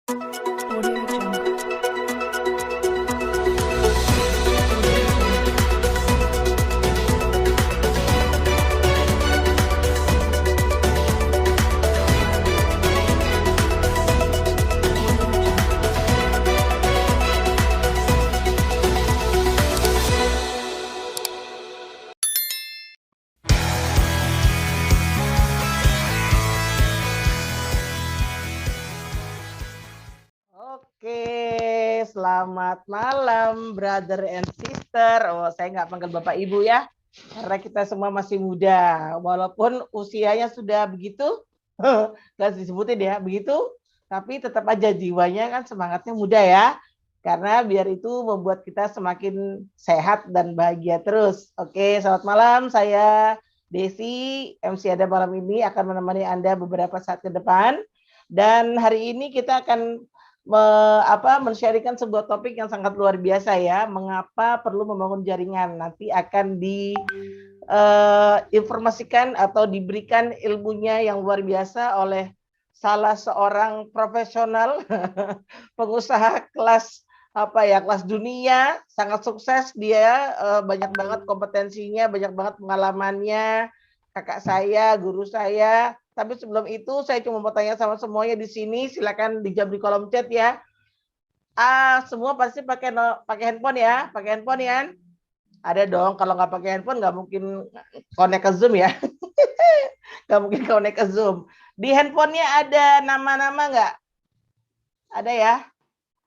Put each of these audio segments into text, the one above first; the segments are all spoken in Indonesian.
Audio Jungle. Oke, selamat malam, brother and sister. Oh, saya nggak panggil Bapak Ibu ya, karena kita semua masih muda. Walaupun usianya sudah begitu, nggak disebutin ya, begitu, tapi tetap aja jiwanya kan semangatnya muda ya. Karena biar itu membuat kita semakin sehat dan bahagia terus. Oke, selamat malam. Saya Desi, MC Ada malam ini akan menemani Anda beberapa saat ke depan. Dan hari ini kita akan men-sharingkan sebuah topik yang sangat luar biasa ya, mengapa perlu membangun jaringan. Nanti akan diinformasikan atau diberikan ilmunya yang luar biasa oleh salah seorang profesional pengusaha kelas kelas dunia, sangat sukses dia, banyak banget kompetensinya, banyak banget pengalamannya, kakak saya, guru saya. Tapi sebelum itu saya cuma mau tanya sama semuanya di sini, silakan dijawab di kolom chat ya. Semua pasti pakai handphone ya, pakai handphone ya. Ada dong, kalau nggak pakai handphone nggak mungkin connect ke Zoom ya. Nggak mungkin connect ke Zoom. Di handphonenya ada nama-nama nggak? Ada ya?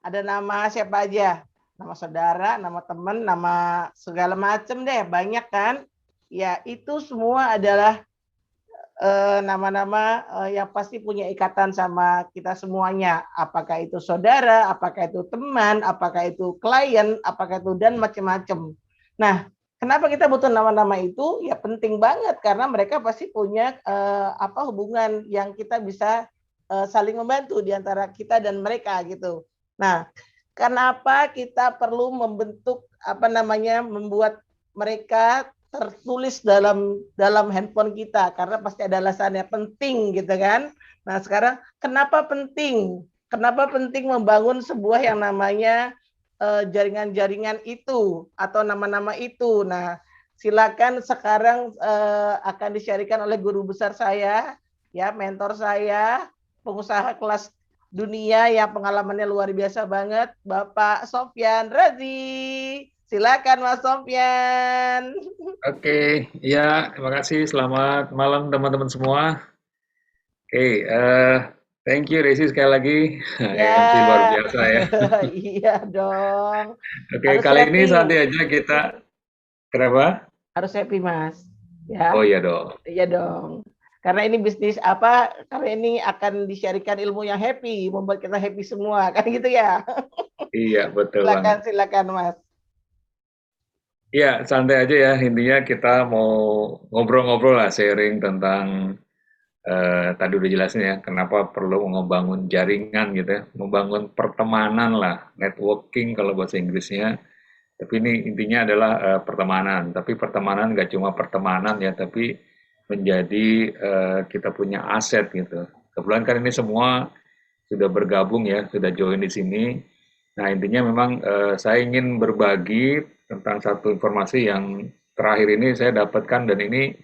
Ada nama siapa aja? Nama saudara, nama teman, nama segala macam deh, banyak kan? Ya, itu semua adalah nama-nama yang pasti punya ikatan sama kita semuanya. Apakah itu saudara, apakah itu teman, apakah itu klien, apakah itu dan macam-macam. Nah, kenapa kita butuh nama-nama itu? Ya penting banget karena mereka pasti punya hubungan yang kita bisa saling membantu di antara kita dan mereka gitu. Nah, kenapa kita perlu membentuk membuat mereka tertulis dalam handphone kita karena pasti ada alasannya penting gitu kan. Nah, sekarang kenapa penting? Kenapa penting membangun sebuah yang namanya jaringan-jaringan itu atau nama-nama itu. Nah, silakan sekarang akan di-sharekan oleh guru besar saya, ya, mentor saya, pengusaha kelas dunia yang pengalamannya luar biasa banget, Bapak Sofyan Razi. Silakan Mas Sofyan. Oke, ya, terima kasih. Selamat malam teman-teman semua. Oke, thank you Desi sekali lagi. MC luar Ya, biasa ya. iya dong. Oke, Harus kali ini happy, santai aja kita. Kenapa? harus happy Mas. Ya, Oh iya dong. iya dong. Karena ini bisnis karena ini akan di-sharekan ilmu yang happy, membuat kita happy semua, kan gitu ya. Iya, betul Silakan, banget. silakan Mas. Iya, santai aja ya. Intinya kita mau ngobrol-ngobrol lah, sharing tentang tadi udah jelasin ya, kenapa perlu membangun jaringan gitu ya, membangun pertemanan lah, networking kalau bahasa Inggrisnya. Tapi ini intinya adalah pertemanan. Tapi pertemanan nggak cuma pertemanan ya, tapi menjadi kita punya aset gitu. Kebetulan kan ini semua sudah bergabung ya, sudah join di sini. Nah intinya memang saya ingin berbagi tentang satu informasi yang terakhir ini saya dapatkan dan ini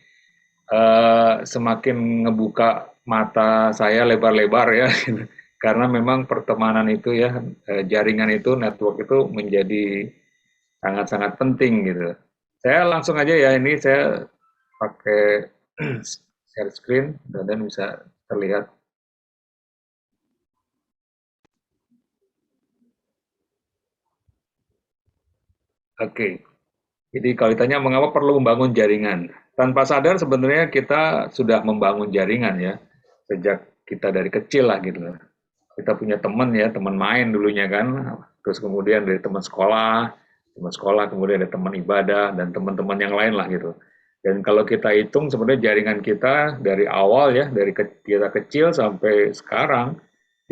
semakin ngebuka mata saya lebar-lebar ya. Karena memang pertemanan itu ya, jaringan itu, network itu menjadi sangat-sangat penting gitu. Saya langsung aja ya, ini saya pakai share screen dan bisa terlihat. Oke, jadi kalau ditanya mengapa perlu membangun jaringan, tanpa sadar sebenarnya kita sudah membangun jaringan ya, sejak kita dari kecil lah gitu. Kita punya teman ya, teman main dulunya kan, terus kemudian dari teman sekolah, kemudian ada teman ibadah, dan teman-teman yang lain lah gitu. Dan kalau kita hitung sebenarnya jaringan kita dari awal ya, dari kita kecil sampai sekarang,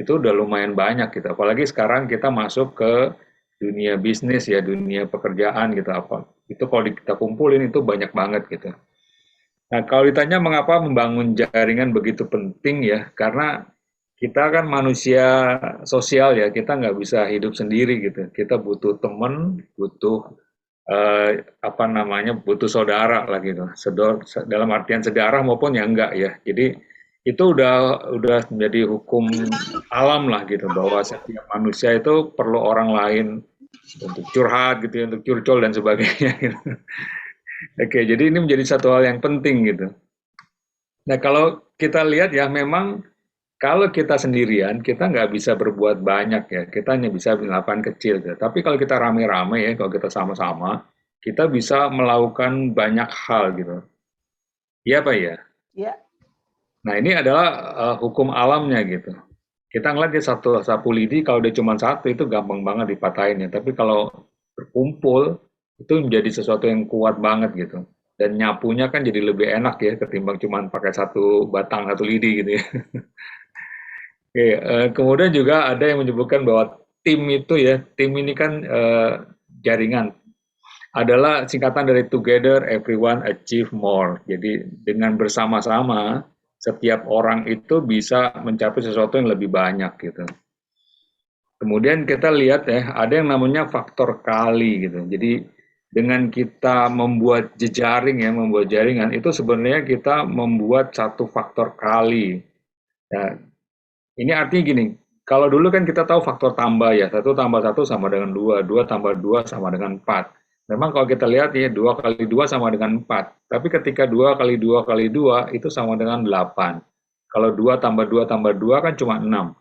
itu udah lumayan banyak gitu. Apalagi sekarang kita masuk ke dunia bisnis ya, dunia pekerjaan gitu apa. Itu kalau kita kumpulin itu banyak banget gitu. Nah, kalau ditanya mengapa membangun jaringan begitu penting ya, karena kita kan manusia sosial ya, kita nggak bisa hidup sendiri gitu. Kita butuh teman, butuh apa namanya, butuh saudara lah gitu. Dalam artian sedarah maupun yang enggak ya. Jadi itu udah menjadi hukum alam lah gitu, bahwa setiap manusia itu perlu orang lain untuk curhat gitu ya, untuk curcol dan sebagainya gitu. Oke, jadi ini menjadi satu hal yang penting gitu. Nah, kalau kita lihat ya, memang kalau kita sendirian, kita nggak bisa berbuat banyak ya. Kita hanya bisa melakukan kecil. Ya. Tapi kalau kita rame-rame ya, kalau kita sama-sama, kita bisa melakukan banyak hal gitu. Iya Pak ya? Ya, Nah ini adalah hukum alamnya gitu. Kita ngeliat dia satu sapu lidi, kalau dia cuma satu itu gampang banget dipatahinnya. Tapi kalau berkumpul, itu menjadi sesuatu yang kuat banget gitu. Dan nyapunya kan jadi lebih enak ya, ketimbang cuma pakai satu batang, satu lidi gitu ya. Oke, kemudian juga ada yang menyebutkan bahwa tim itu ya, tim ini kan jaringan, adalah singkatan dari together everyone achieve more. Jadi dengan bersama-sama, setiap orang itu bisa mencapai sesuatu yang lebih banyak gitu. Kemudian kita lihat ya, ada yang namanya faktor kali gitu. Jadi dengan kita membuat jejaring ya, membuat jaringan, itu sebenarnya kita membuat satu faktor kali. Nah, ini artinya gini, kalau dulu kan kita tahu faktor tambah ya, 1 tambah 1 sama dengan 2, 2 tambah 2 sama dengan 4. Memang kalau kita lihat ya, 2 kali 2 sama dengan 4. Tapi ketika 2 kali 2 kali 2 itu sama dengan 8. Kalau 2 tambah 2 tambah 2 kan cuma 6.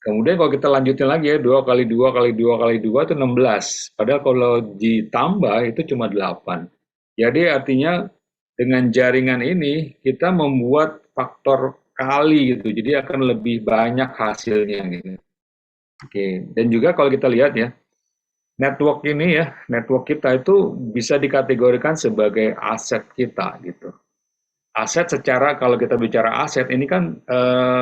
Kemudian kalau kita lanjutin lagi ya, 2 kali 2 kali 2 kali 2 itu 16. Padahal kalau ditambah itu cuma 8. Jadi artinya dengan jaringan ini kita membuat faktor kali gitu. Jadi akan lebih banyak hasilnya gitu. Oke, dan juga kalau kita lihat ya, network ini ya, network kita itu bisa dikategorikan sebagai aset kita gitu. Aset secara, kalau kita bicara aset ini kan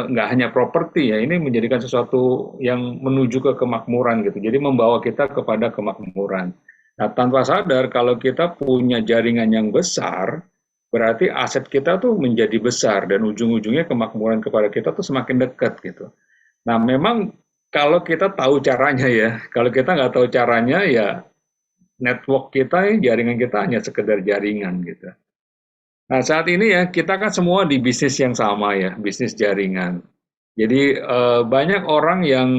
nggak hanya properti ya, ini menjadikan sesuatu yang menuju ke kemakmuran gitu. Jadi membawa kita kepada kemakmuran. Nah, tanpa sadar kalau kita punya jaringan yang besar, berarti aset kita tuh menjadi besar dan ujung-ujungnya kemakmuran kepada kita tuh semakin dekat gitu. Nah, memang kalau kita tahu caranya ya, kalau kita nggak tahu caranya ya network kita, jaringan kita hanya sekedar jaringan gitu. Nah, saat ini ya, kita kan semua di bisnis yang sama ya, bisnis jaringan. Jadi banyak orang yang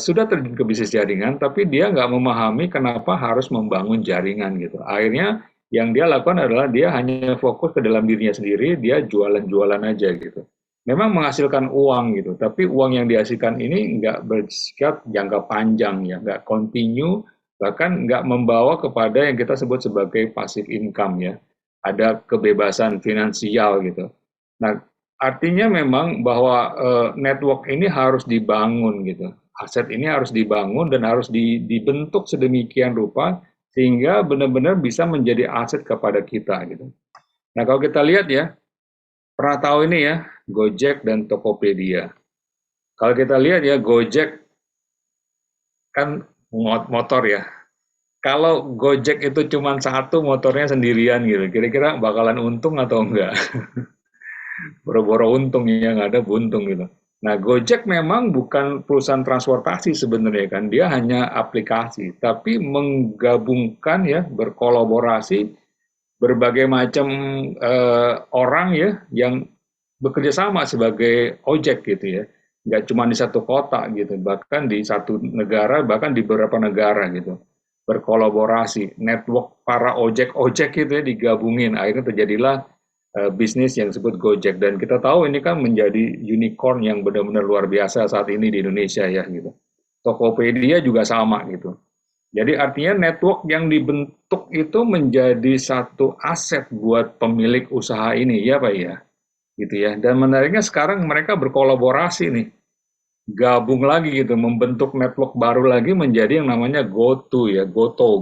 sudah terjun ke bisnis jaringan, tapi dia nggak memahami kenapa harus membangun jaringan gitu. Akhirnya yang dia lakukan adalah dia hanya fokus ke dalam dirinya sendiri, dia jualan-jualan aja gitu. Memang menghasilkan uang gitu, tapi uang yang dihasilkan ini nggak bersifat jangka panjang ya, nggak continue, bahkan nggak membawa kepada yang kita sebut sebagai passive income ya. Ada kebebasan finansial gitu. Nah, artinya memang bahwa network ini harus dibangun gitu. Aset ini harus dibangun dan harus dibentuk sedemikian rupa sehingga benar-benar bisa menjadi aset kepada kita gitu. Nah, kalau kita lihat ya, pernah tahu ini ya, Gojek dan Tokopedia. Kalau kita lihat ya, Gojek kan motor ya. Kalau Gojek itu cuma satu motornya sendirian gitu, kira-kira bakalan untung atau enggak? Boro-boro untung ya, nggak ada buntung gitu. Nah, Gojek memang bukan perusahaan transportasi sebenarnya kan, dia hanya aplikasi, tapi menggabungkan ya, berkolaborasi berbagai macam orang ya yang bekerja sama sebagai ojek gitu ya, nggak cuma di satu kota gitu, bahkan di satu negara, bahkan di beberapa negara gitu, berkolaborasi, network para ojek-ojek itu ya digabungin, akhirnya terjadilah bisnis yang disebut Gojek, dan kita tahu ini kan menjadi unicorn yang benar-benar luar biasa saat ini di Indonesia ya gitu. Tokopedia juga sama gitu. Jadi artinya network yang dibentuk itu menjadi satu aset buat pemilik usaha ini ya Pak ya. Gitu ya. Dan menariknya sekarang mereka berkolaborasi nih. Gabung lagi gitu, membentuk network baru lagi menjadi yang namanya GoTo ya, Goto,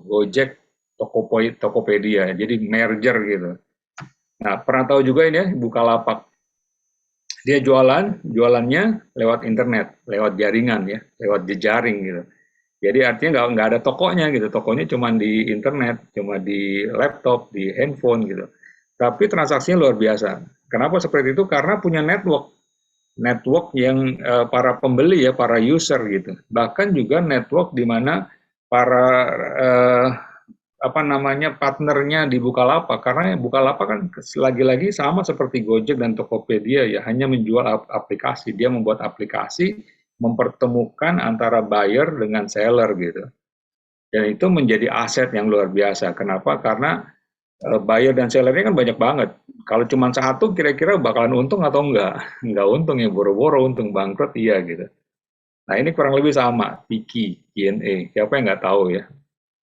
Gojek, Tokopedia. Jadi merger gitu. Nah, pernah tahu juga ini ya, Bukalapak. Dia jualannya lewat internet, lewat jaringan ya, lewat jejaring gitu. Jadi artinya nggak ada tokonya gitu, tokonya cuma di internet, cuma di laptop, di handphone gitu. Tapi transaksinya luar biasa. Kenapa seperti itu? Karena punya network. network yang para pembeli ya, para user gitu. Bahkan juga network di mana para partnernya di Bukalapak, karena Bukalapak kan lagi-lagi sama seperti Gojek dan Tokopedia ya, hanya menjual aplikasi. Dia membuat aplikasi mempertemukan antara buyer dengan seller gitu. Dan itu menjadi aset yang luar biasa. Kenapa? Karena buyer dan sellernya kan banyak banget. Kalau cuma satu kira-kira bakalan untung atau enggak? Enggak untung ya, boro-boro untung, bangkrut iya gitu. Nah ini kurang lebih sama, Tiki, Q&A. Siapa yang nggak tahu ya?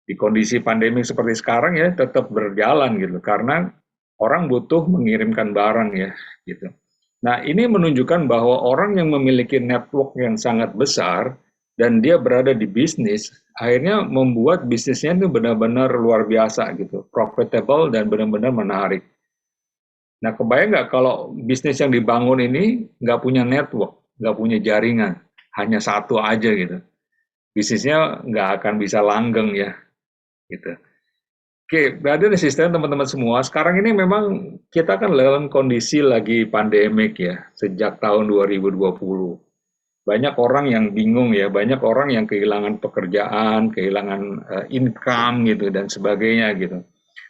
Di kondisi pandemi seperti sekarang ya tetap berjalan gitu karena orang butuh mengirimkan barang ya gitu. Nah, ini menunjukkan bahwa orang yang memiliki network yang sangat besar dan dia berada di bisnis, akhirnya membuat bisnisnya itu benar-benar luar biasa gitu, profitable dan benar-benar menarik. Nah, kebayang nggak kalau bisnis yang dibangun ini nggak punya network, nggak punya jaringan, hanya satu aja gitu. Bisnisnya nggak akan bisa langgeng ya gitu. Oke, berarti asisten teman-teman semua, sekarang ini memang kita kan dalam kondisi lagi pandemik ya, sejak tahun 2020. Banyak orang yang bingung ya, banyak orang yang kehilangan pekerjaan, kehilangan income gitu, dan sebagainya gitu.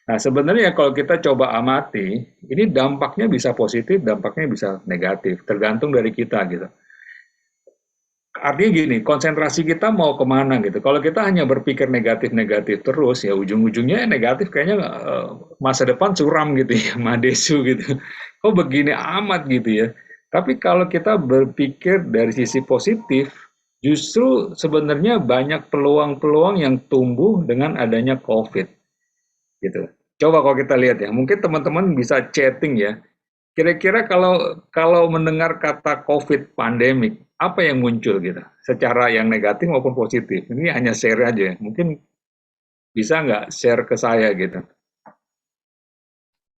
Nah, sebenarnya kalau kita coba amati, ini dampaknya bisa positif, dampaknya bisa negatif, tergantung dari kita gitu. Artinya gini, konsentrasi kita mau kemana gitu. Kalau kita hanya berpikir negatif-negatif terus, ya ujung-ujungnya negatif kayaknya masa depan suram gitu ya, madesu gitu. Kok begini amat gitu ya. Tapi kalau kita berpikir dari sisi positif, justru sebenarnya banyak peluang-peluang yang tumbuh dengan adanya COVID gitu. Coba kalau kita lihat ya, mungkin teman-teman bisa chatting ya. Kira-kira kalau mendengar kata COVID pandemik, apa yang muncul gitu? Secara yang negatif maupun positif. Ini hanya share aja. Mungkin bisa nggak share ke saya gitu?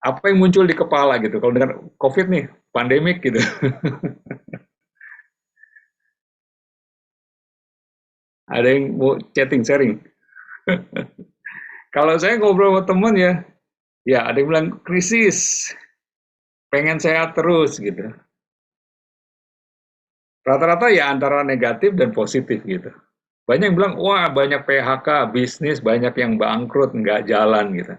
Apa yang muncul di kepala gitu? Kalau dengar COVID nih, pandemik gitu. Ada yang mau chatting, sharing? Kalau saya ngobrol sama teman ya ada yang bilang krisis, pengen sehat terus gitu. Rata-rata ya antara negatif dan positif gitu. Banyak yang bilang, wah banyak PHK, bisnis banyak yang bangkrut, nggak jalan gitu.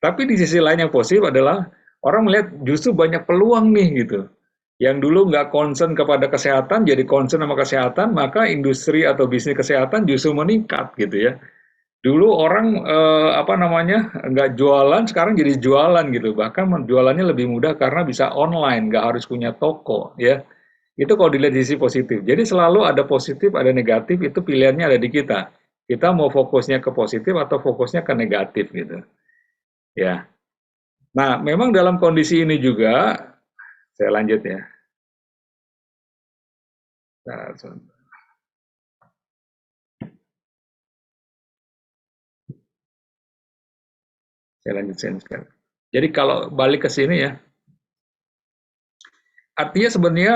Tapi di sisi lain yang positif adalah orang melihat justru banyak peluang nih gitu. Yang dulu nggak concern kepada kesehatan, jadi concern sama kesehatan, maka industri atau bisnis kesehatan justru meningkat gitu ya. Dulu orang nggak jualan, sekarang jadi jualan gitu. Bahkan jualannya lebih mudah karena bisa online, nggak harus punya toko ya. Itu kalau dilihat di sisi positif. Jadi selalu ada positif, ada negatif, itu pilihannya ada di kita. Kita mau fokusnya ke positif atau fokusnya ke negatif gitu. Ya. Nah, memang dalam kondisi ini juga, saya lanjut ya. Saya lanjutkan sekarang. Jadi kalau balik ke sini ya, artinya sebenarnya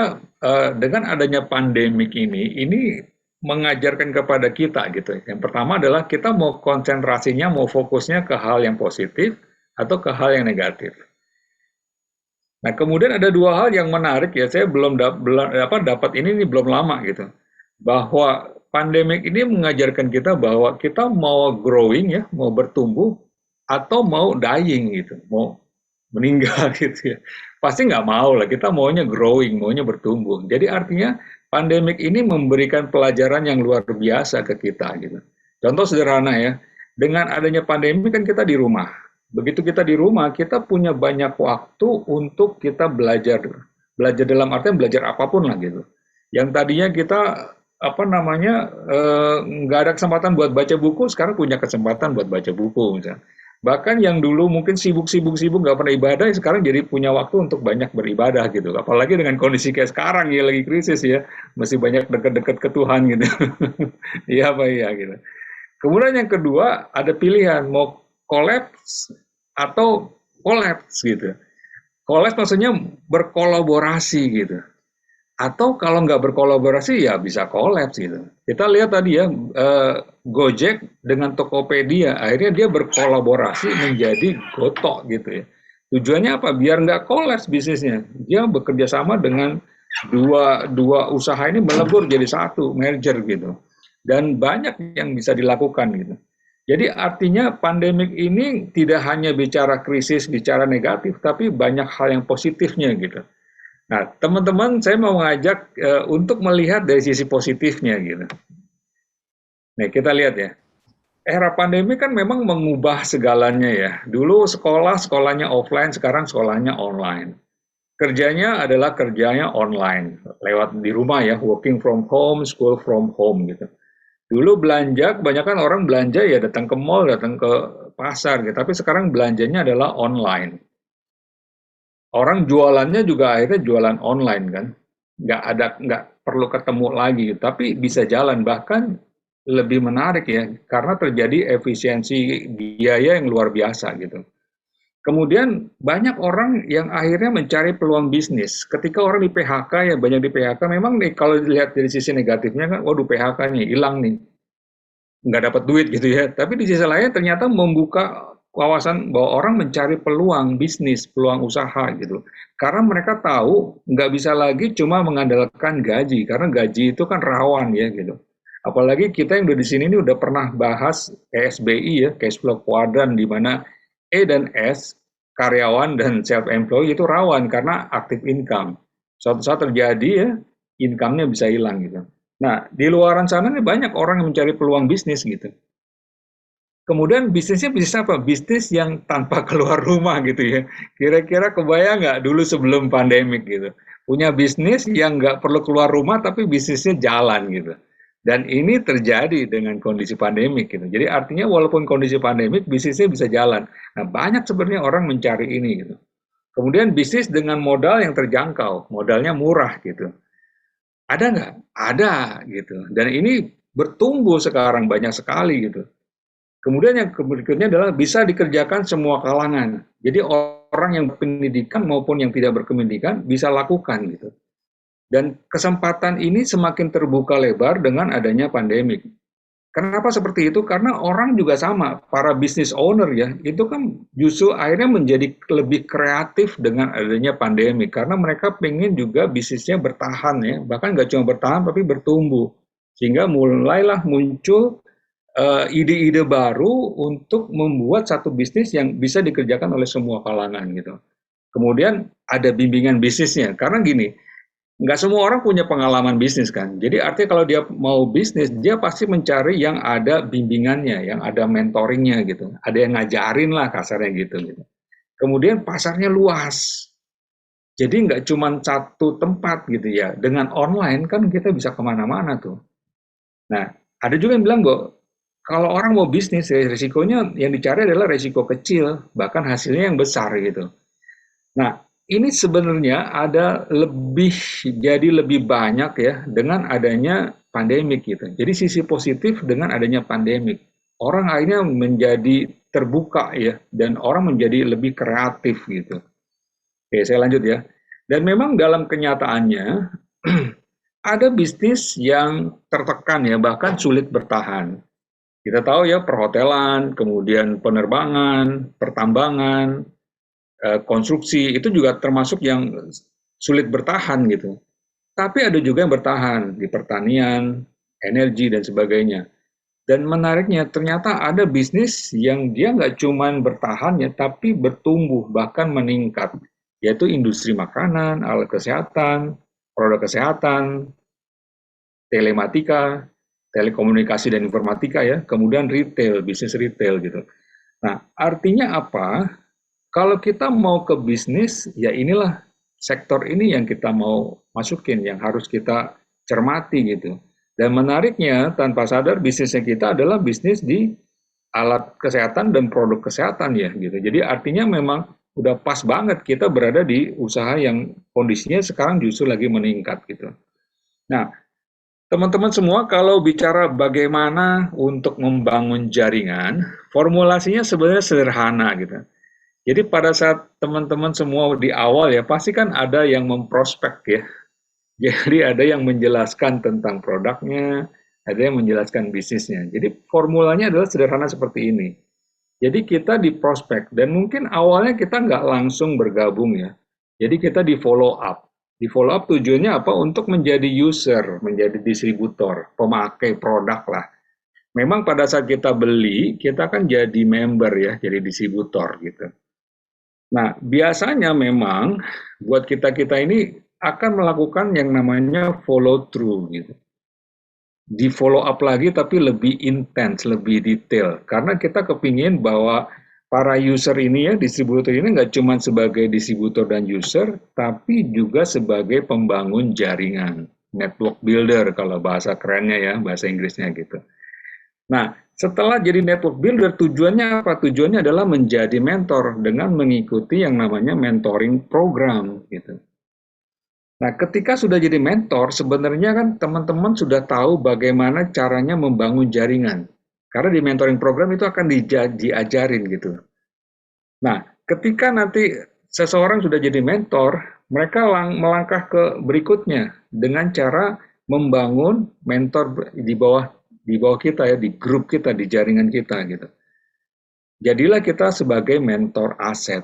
dengan adanya pandemik ini mengajarkan kepada kita gitu. Yang pertama adalah kita mau konsentrasinya, mau fokusnya ke hal yang positif atau ke hal yang negatif. Nah, kemudian ada dua hal yang menarik ya, saya belum dapat ini belum lama gitu. Bahwa pandemik ini mengajarkan kita bahwa kita mau growing ya, mau bertumbuh atau mau dying gitu, mau meninggal gitu ya. Pasti nggak mau lah, kita maunya growing, maunya bertumbuh. Jadi artinya pandemik ini memberikan pelajaran yang luar biasa ke kita gitu. Contoh sederhana ya, dengan adanya pandemi kan kita di rumah. Begitu kita di rumah, kita punya banyak waktu untuk kita belajar. Belajar dalam artian belajar apapun lah gitu. Yang tadinya kita nggak ada kesempatan buat baca buku, sekarang punya kesempatan buat baca buku misalnya. Bahkan yang dulu mungkin sibuk nggak pernah ibadah, sekarang jadi punya waktu untuk banyak beribadah gitu. Apalagi dengan kondisi kayak sekarang ya, lagi krisis ya, masih banyak dekat-dekat ke Tuhan gitu. Iya apa iya gitu. Kemudian yang kedua ada pilihan mau collapse atau collapse gitu. Collapse maksudnya berkolaborasi gitu. Atau kalau nggak berkolaborasi ya bisa kolaps gitu. Kita lihat tadi ya, Gojek dengan Tokopedia, akhirnya dia berkolaborasi menjadi Gotok gitu ya. Tujuannya apa? Biar nggak kolaps bisnisnya. Dia bekerja sama dengan dua usaha ini melebur jadi satu, merger gitu. Dan banyak yang bisa dilakukan gitu. Jadi artinya pandemik ini tidak hanya bicara krisis, bicara negatif, tapi banyak hal yang positifnya gitu. Nah, teman-teman, saya mau mengajak untuk melihat dari sisi positifnya gitu. Nih, kita lihat ya. Era pandemi kan memang mengubah segalanya ya. Dulu sekolahnya offline, sekarang sekolahnya online. Kerjanya adalah kerjanya online, lewat di rumah ya, working from home, school from home gitu. Dulu belanja, kebanyakan orang belanja ya datang ke mall, datang ke pasar gitu. Tapi sekarang belanjanya adalah online. Orang jualannya juga akhirnya jualan online kan. Nggak perlu ketemu lagi, tapi bisa jalan. Bahkan lebih menarik ya, karena terjadi efisiensi biaya yang luar biasa gitu. Kemudian banyak orang yang akhirnya mencari peluang bisnis. Ketika orang di PHK ya banyak di PHK, memang nih kalau dilihat dari sisi negatifnya kan, waduh PHK nih hilang nih, nggak dapat duit gitu ya. Tapi di sisi lain ternyata membuka wawasan bahwa orang mencari peluang bisnis, peluang usaha gitu. Karena mereka tahu nggak bisa lagi cuma mengandalkan gaji, karena gaji itu kan rawan ya gitu. Apalagi kita yang udah di sini ini udah pernah bahas KSBI ya, cash flow quadrant, di mana E dan S, karyawan dan self-employed itu rawan karena aktif income. Suatu saat terjadi ya, income-nya bisa hilang gitu. Nah, di luaran sana nih banyak orang yang mencari peluang bisnis gitu. Kemudian bisnisnya bisnis apa? Bisnis yang tanpa keluar rumah gitu ya. Kira-kira kebayang nggak dulu sebelum pandemik gitu. Punya bisnis yang nggak perlu keluar rumah tapi bisnisnya jalan gitu. Dan ini terjadi dengan kondisi pandemik gitu. Jadi artinya walaupun kondisi pandemik bisnisnya bisa jalan. Nah banyak sebenarnya orang mencari ini gitu. Kemudian bisnis dengan modal yang terjangkau, modalnya murah gitu. Ada nggak? Ada gitu. Dan ini bertumbuh sekarang banyak sekali gitu. Kemudian yang berikutnya adalah bisa dikerjakan semua kalangan. Jadi orang yang berpendidikan maupun yang tidak berpendidikan bisa lakukan gitu. Dan kesempatan ini semakin terbuka lebar dengan adanya pandemik. Kenapa seperti itu? Karena orang juga sama, para business owner ya, itu kan justru akhirnya menjadi lebih kreatif dengan adanya pandemi. Karena mereka pengen juga bisnisnya bertahan ya, bahkan nggak cuma bertahan tapi bertumbuh. Sehingga mulailah muncul ide-ide baru untuk membuat satu bisnis yang bisa dikerjakan oleh semua kalangan gitu. Kemudian ada bimbingan bisnisnya, karena gini, nggak semua orang punya pengalaman bisnis kan. Jadi artinya kalau dia mau bisnis, dia pasti mencari yang ada bimbingannya, yang ada mentoringnya gitu. Ada yang ngajarin lah kasarnya gitu. Kemudian pasarnya luas. Jadi nggak cuma satu tempat gitu ya. Dengan online kan kita bisa kemana-mana tuh. Nah, ada juga yang bilang kok, kalau orang mau bisnis, ya, risikonya yang dicari adalah risiko kecil, bahkan hasilnya yang besar gitu. Nah, ini sebenarnya jadi lebih banyak ya dengan adanya pandemik gitu. Jadi sisi positif dengan adanya pandemik. Orang akhirnya menjadi terbuka ya dan orang menjadi lebih kreatif gitu. Oke, saya lanjut ya. Dan memang dalam kenyataannya ada bisnis yang tertekan ya, bahkan sulit bertahan. Kita tahu ya perhotelan, kemudian penerbangan, pertambangan, konstruksi itu juga termasuk yang sulit bertahan gitu. Tapi ada juga yang bertahan di pertanian, energi dan sebagainya. Dan menariknya ternyata ada bisnis yang dia nggak cuma bertahan ya, tapi bertumbuh bahkan meningkat, yaitu industri makanan, alat kesehatan, produk kesehatan, telematika, telekomunikasi dan informatika ya, kemudian retail, bisnis retail gitu. Nah, artinya apa? Kalau kita mau ke bisnis, ya inilah sektor ini yang kita mau masukin, yang harus kita cermati gitu. Dan menariknya, tanpa sadar bisnisnya kita adalah bisnis di alat kesehatan dan produk kesehatan ya gitu. Jadi artinya memang udah pas banget kita berada di usaha yang kondisinya sekarang justru lagi meningkat gitu. Nah, teman-teman semua, kalau bicara bagaimana untuk membangun jaringan, formulasinya sebenarnya sederhana gitu. Jadi pada saat teman-teman semua di awal ya, pasti kan ada yang memprospek ya. Jadi ada yang menjelaskan tentang produknya, ada yang menjelaskan bisnisnya. Jadi formulanya adalah sederhana seperti ini. Jadi kita di prospek, dan mungkin awalnya kita nggak langsung bergabung ya. Jadi kita di follow up. Di follow up tujuannya apa? Untuk menjadi user, menjadi distributor, pemakai produk lah. Memang pada saat kita beli, kita kan jadi member ya, jadi distributor gitu. Nah, biasanya memang buat kita-kita ini akan melakukan yang namanya follow through gitu. Di follow up lagi tapi lebih intens, lebih detail. Karena kita kepingin bahwa para user ini ya, distributor ini nggak cuma sebagai distributor dan user, tapi juga sebagai pembangun jaringan. Network builder kalau bahasa kerennya ya, bahasa Inggrisnya gitu. Nah, setelah jadi network builder, tujuannya apa? Tujuannya adalah menjadi mentor dengan mengikuti yang namanya mentoring program gitu. Nah, ketika sudah jadi mentor, sebenarnya kan teman-teman sudah tahu bagaimana caranya membangun jaringan. Karena di mentoring program itu akan diajarin gitu. Nah, ketika nanti seseorang sudah jadi mentor, mereka melangkah ke berikutnya dengan cara membangun mentor di bawah kita ya, di grup kita, di jaringan kita gitu. Jadilah kita sebagai mentor aset.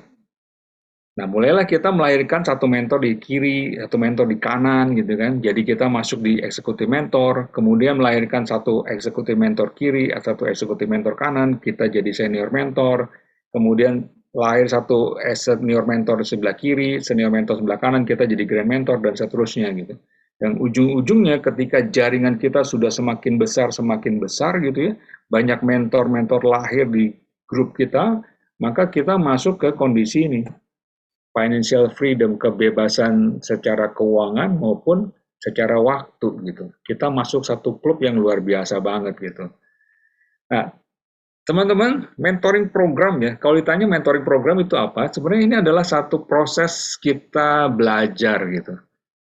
Nah, mulailah kita melahirkan satu mentor di kiri, satu mentor di kanan gitu kan. Jadi kita masuk di eksekutif mentor, kemudian melahirkan satu eksekutif mentor kiri, satu eksekutif mentor kanan, kita jadi senior mentor, kemudian lahir satu senior mentor di sebelah kiri, senior mentor sebelah kanan, kita jadi grand mentor dan seterusnya gitu. Yang ujung-ujungnya ketika jaringan kita sudah semakin besar gitu ya, banyak mentor-mentor lahir di grup kita, maka kita masuk ke kondisi ini, financial freedom, kebebasan secara keuangan maupun secara waktu gitu. Kita masuk satu klub yang luar biasa banget gitu. Nah, teman-teman, mentoring program ya, kalau ditanya mentoring program itu apa, sebenarnya ini adalah satu proses kita belajar gitu.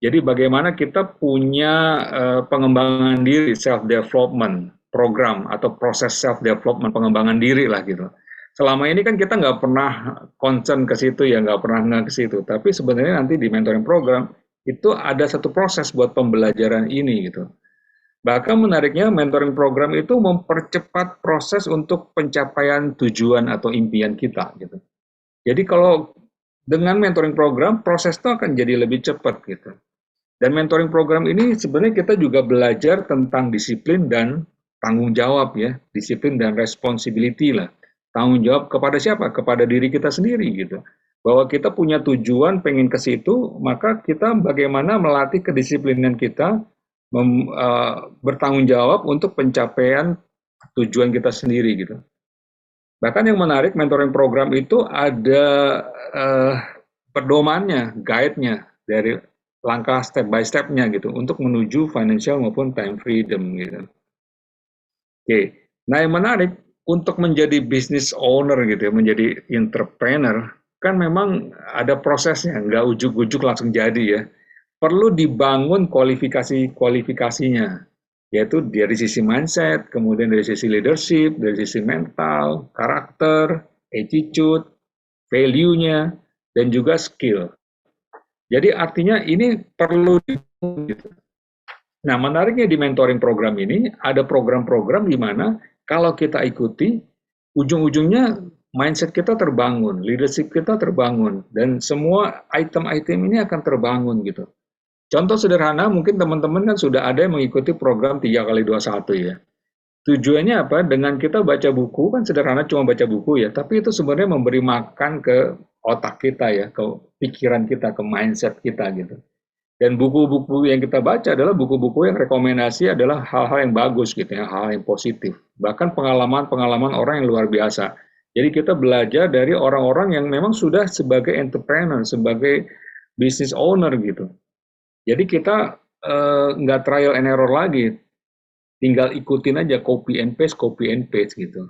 Jadi bagaimana kita punya pengembangan diri, self-development program atau proses self-development, pengembangan diri lah gitu. Selama ini kan kita nggak pernah concern ke situ ya, nggak pernah ke situ. Tapi sebenarnya nanti di mentoring program itu ada satu proses buat pembelajaran ini gitu. Bahkan menariknya mentoring program itu mempercepat proses untuk pencapaian tujuan atau impian kita gitu. Jadi kalau dengan mentoring program proses itu akan jadi lebih cepat gitu. Dan mentoring program ini sebenarnya kita juga belajar tentang disiplin dan tanggung jawab ya, disiplin dan responsibility lah. Tanggung jawab kepada siapa? Kepada diri kita sendiri gitu. Bahwa kita punya tujuan pengen ke situ, maka kita bagaimana melatih kedisiplinan kita bertanggung jawab untuk pencapaian tujuan kita sendiri gitu. Bahkan yang menarik, mentoring program itu ada pedomannya, guide-nya dari langkah step by step-nya gitu untuk menuju financial maupun time freedom gitu. Oke. Nah, yang menarik untuk menjadi business owner gitu ya, menjadi entrepreneur, kan memang ada prosesnya, nggak ujuk-ujuk langsung jadi ya. Perlu dibangun kualifikasinya, yaitu dari sisi mindset, kemudian dari sisi leadership, dari sisi mental, karakter, attitude, value-nya, dan juga skill. Jadi artinya ini perlu dibangun gitu. Nah, menariknya di mentoring program ini, ada program-program di mana kalau kita ikuti, ujung-ujungnya mindset kita terbangun, leadership kita terbangun, dan semua item-item ini akan terbangun gitu. Contoh sederhana, mungkin teman-teman kan sudah ada yang mengikuti program 3x21 ya. Tujuannya apa? Dengan kita baca buku, kan sederhana cuma baca buku ya, tapi itu sebenarnya memberi makan ke otak kita ya, ke pikiran kita, ke mindset kita gitu. Dan buku-buku yang kita baca adalah buku-buku yang rekomendasi adalah hal-hal yang bagus gitu ya, hal yang positif. Bahkan pengalaman-pengalaman orang yang luar biasa. Jadi kita belajar dari orang-orang yang memang sudah sebagai entrepreneur, sebagai business owner gitu. Jadi kita nggak trial and error lagi, tinggal ikutin aja copy and paste gitu.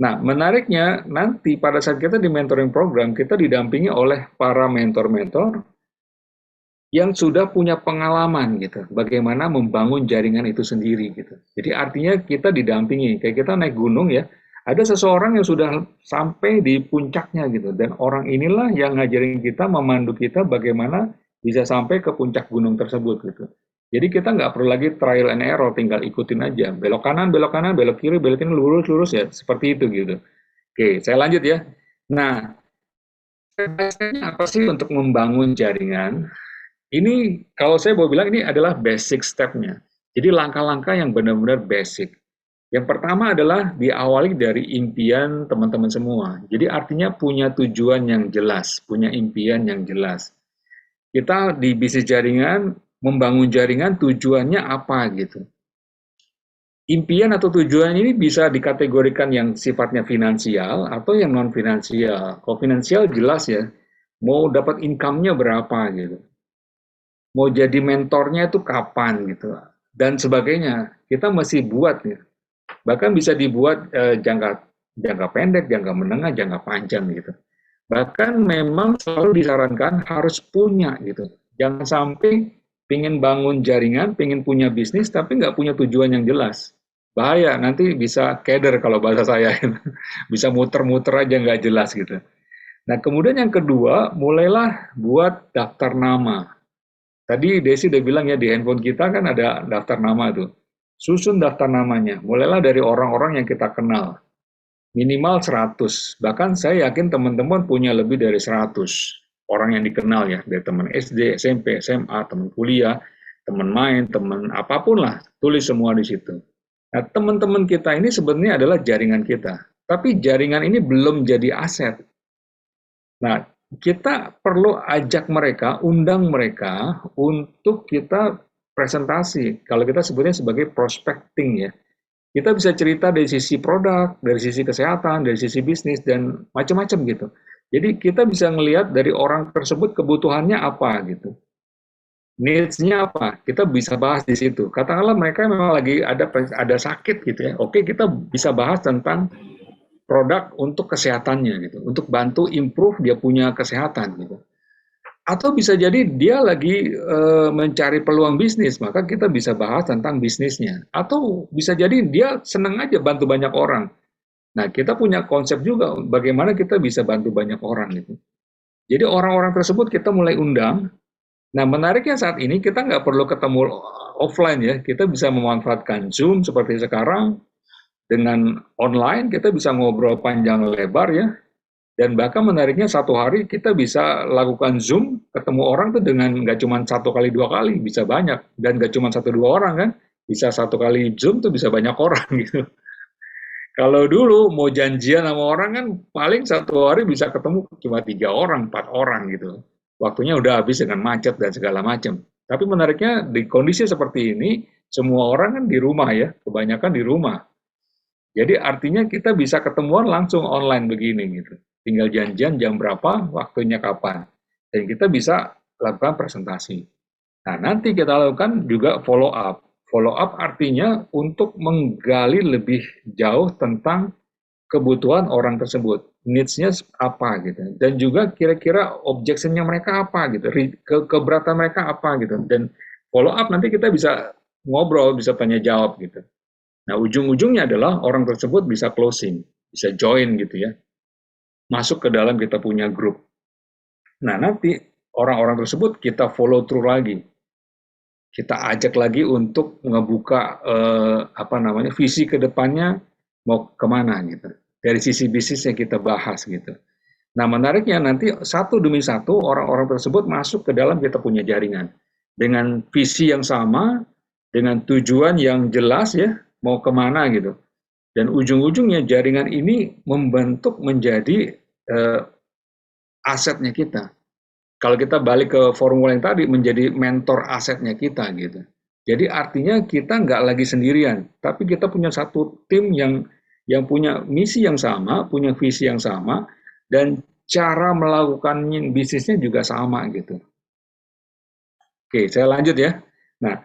Nah, menariknya nanti pada saat kita di mentoring program, kita didampingi oleh para mentor-mentor yang sudah punya pengalaman gitu, bagaimana membangun jaringan itu sendiri gitu. Jadi artinya kita didampingi, kayak kita naik gunung ya, ada seseorang yang sudah sampai di puncaknya gitu, dan orang inilah yang ngajarin kita, memandu kita bagaimana bisa sampai ke puncak gunung tersebut gitu. Jadi kita nggak perlu lagi trial and error, tinggal ikutin aja, belok kanan, belok kiri, lurus ya, seperti itu gitu. Oke, saya lanjut ya. Nah, step by step-nya apa sih untuk membangun jaringan? Ini kalau saya mau bilang ini adalah basic step-nya. Jadi langkah-langkah yang benar-benar basic. Yang pertama adalah diawali dari impian teman-teman semua. Jadi artinya punya tujuan yang jelas, punya impian yang jelas. Kita di bisnis jaringan, membangun jaringan tujuannya apa gitu. Impian atau tujuan ini bisa dikategorikan yang sifatnya finansial atau yang non-finansial. Kalau finansial jelas ya, mau dapat income-nya berapa gitu. Mau jadi mentornya itu kapan gitu. Dan sebagainya. Kita masih buat ya. Bahkan bisa dibuat jangka pendek, jangka menengah, jangka panjang gitu. Bahkan memang selalu disarankan harus punya gitu. Jangan sampai pengen bangun jaringan, pengen punya bisnis, tapi nggak punya tujuan yang jelas. Bahaya, nanti bisa keder kalau bahasa saya. Bisa muter-muter aja nggak jelas gitu. Nah, kemudian yang kedua, mulailah buat daftar nama. Tadi Desi udah bilang ya, di handphone kita kan ada daftar nama tuh. Susun daftar namanya, mulailah dari orang-orang yang kita kenal. Minimal 100, bahkan saya yakin teman-teman punya lebih dari 100 orang yang dikenal ya, dari teman SD, SMP, SMA, teman kuliah, teman main, teman apapun lah, tulis semua di situ. Nah, teman-teman kita ini sebenarnya adalah jaringan kita, tapi jaringan ini belum jadi aset. Nah, kita perlu ajak mereka, undang mereka untuk kita presentasi. Kalau kita sebutnya sebagai prospecting ya. Kita bisa cerita dari sisi produk, dari sisi kesehatan, dari sisi bisnis, dan macam-macam gitu. Jadi kita bisa ngelihat dari orang tersebut kebutuhannya apa gitu. Needs-nya apa? Kita bisa bahas di situ. Katakanlah mereka memang lagi ada sakit gitu ya. Oke, kita bisa bahas tentang produk untuk kesehatannya gitu. Untuk bantu improve dia punya kesehatan gitu. Atau bisa jadi dia lagi mencari peluang bisnis, maka kita bisa bahas tentang bisnisnya. Atau bisa jadi dia senang aja bantu banyak orang. Nah, kita punya konsep juga bagaimana kita bisa bantu banyak orang gitu. Jadi orang-orang tersebut kita mulai undang. Nah, menariknya saat ini kita nggak perlu ketemu offline ya. Kita bisa memanfaatkan Zoom seperti sekarang. Dengan online kita bisa ngobrol panjang lebar ya. Dan bahkan menariknya satu hari kita bisa lakukan Zoom, ketemu orang tuh dengan nggak cuma 1 kali 2 kali, bisa banyak. Dan nggak cuma 1 2 orang kan, bisa 1 kali Zoom tuh bisa banyak orang gitu. Kalau dulu mau janjian sama orang kan paling 1 hari bisa ketemu cuma 3 orang, 4 orang gitu. Waktunya udah habis dengan macet dan segala macam. Tapi menariknya di kondisi seperti ini, semua orang kan di rumah ya, kebanyakan di rumah. Jadi artinya kita bisa ketemuan langsung online begini gitu. Tinggal janjian jam berapa, waktunya kapan. Dan kita bisa lakukan presentasi. Nah, nanti kita lakukan juga follow up. Follow up artinya untuk menggali lebih jauh tentang kebutuhan orang tersebut. Needs-nya apa gitu. Dan juga kira-kira objection-nya mereka apa gitu. Keberatan mereka apa gitu. Dan follow up nanti kita bisa ngobrol, bisa tanya jawab gitu. Nah, ujung-ujungnya adalah orang tersebut bisa closing, bisa join gitu ya. Masuk ke dalam kita punya grup. Nah, nanti orang-orang tersebut kita follow through lagi. Kita ajak lagi untuk ngebuka visi ke depannya mau kemana gitu. Dari sisi bisnis yang kita bahas gitu. Nah, menariknya nanti satu demi satu orang-orang tersebut masuk ke dalam kita punya jaringan. Dengan visi yang sama, dengan tujuan yang jelas ya, mau kemana gitu. Dan ujung-ujungnya jaringan ini membentuk menjadi asetnya kita. Kalau kita balik ke formula yang tadi, menjadi mentor asetnya kita gitu. Jadi artinya kita nggak lagi sendirian, tapi kita punya satu tim yang punya misi yang sama, punya visi yang sama, dan cara melakukan bisnisnya juga sama gitu. Oke, saya lanjut ya. Nah,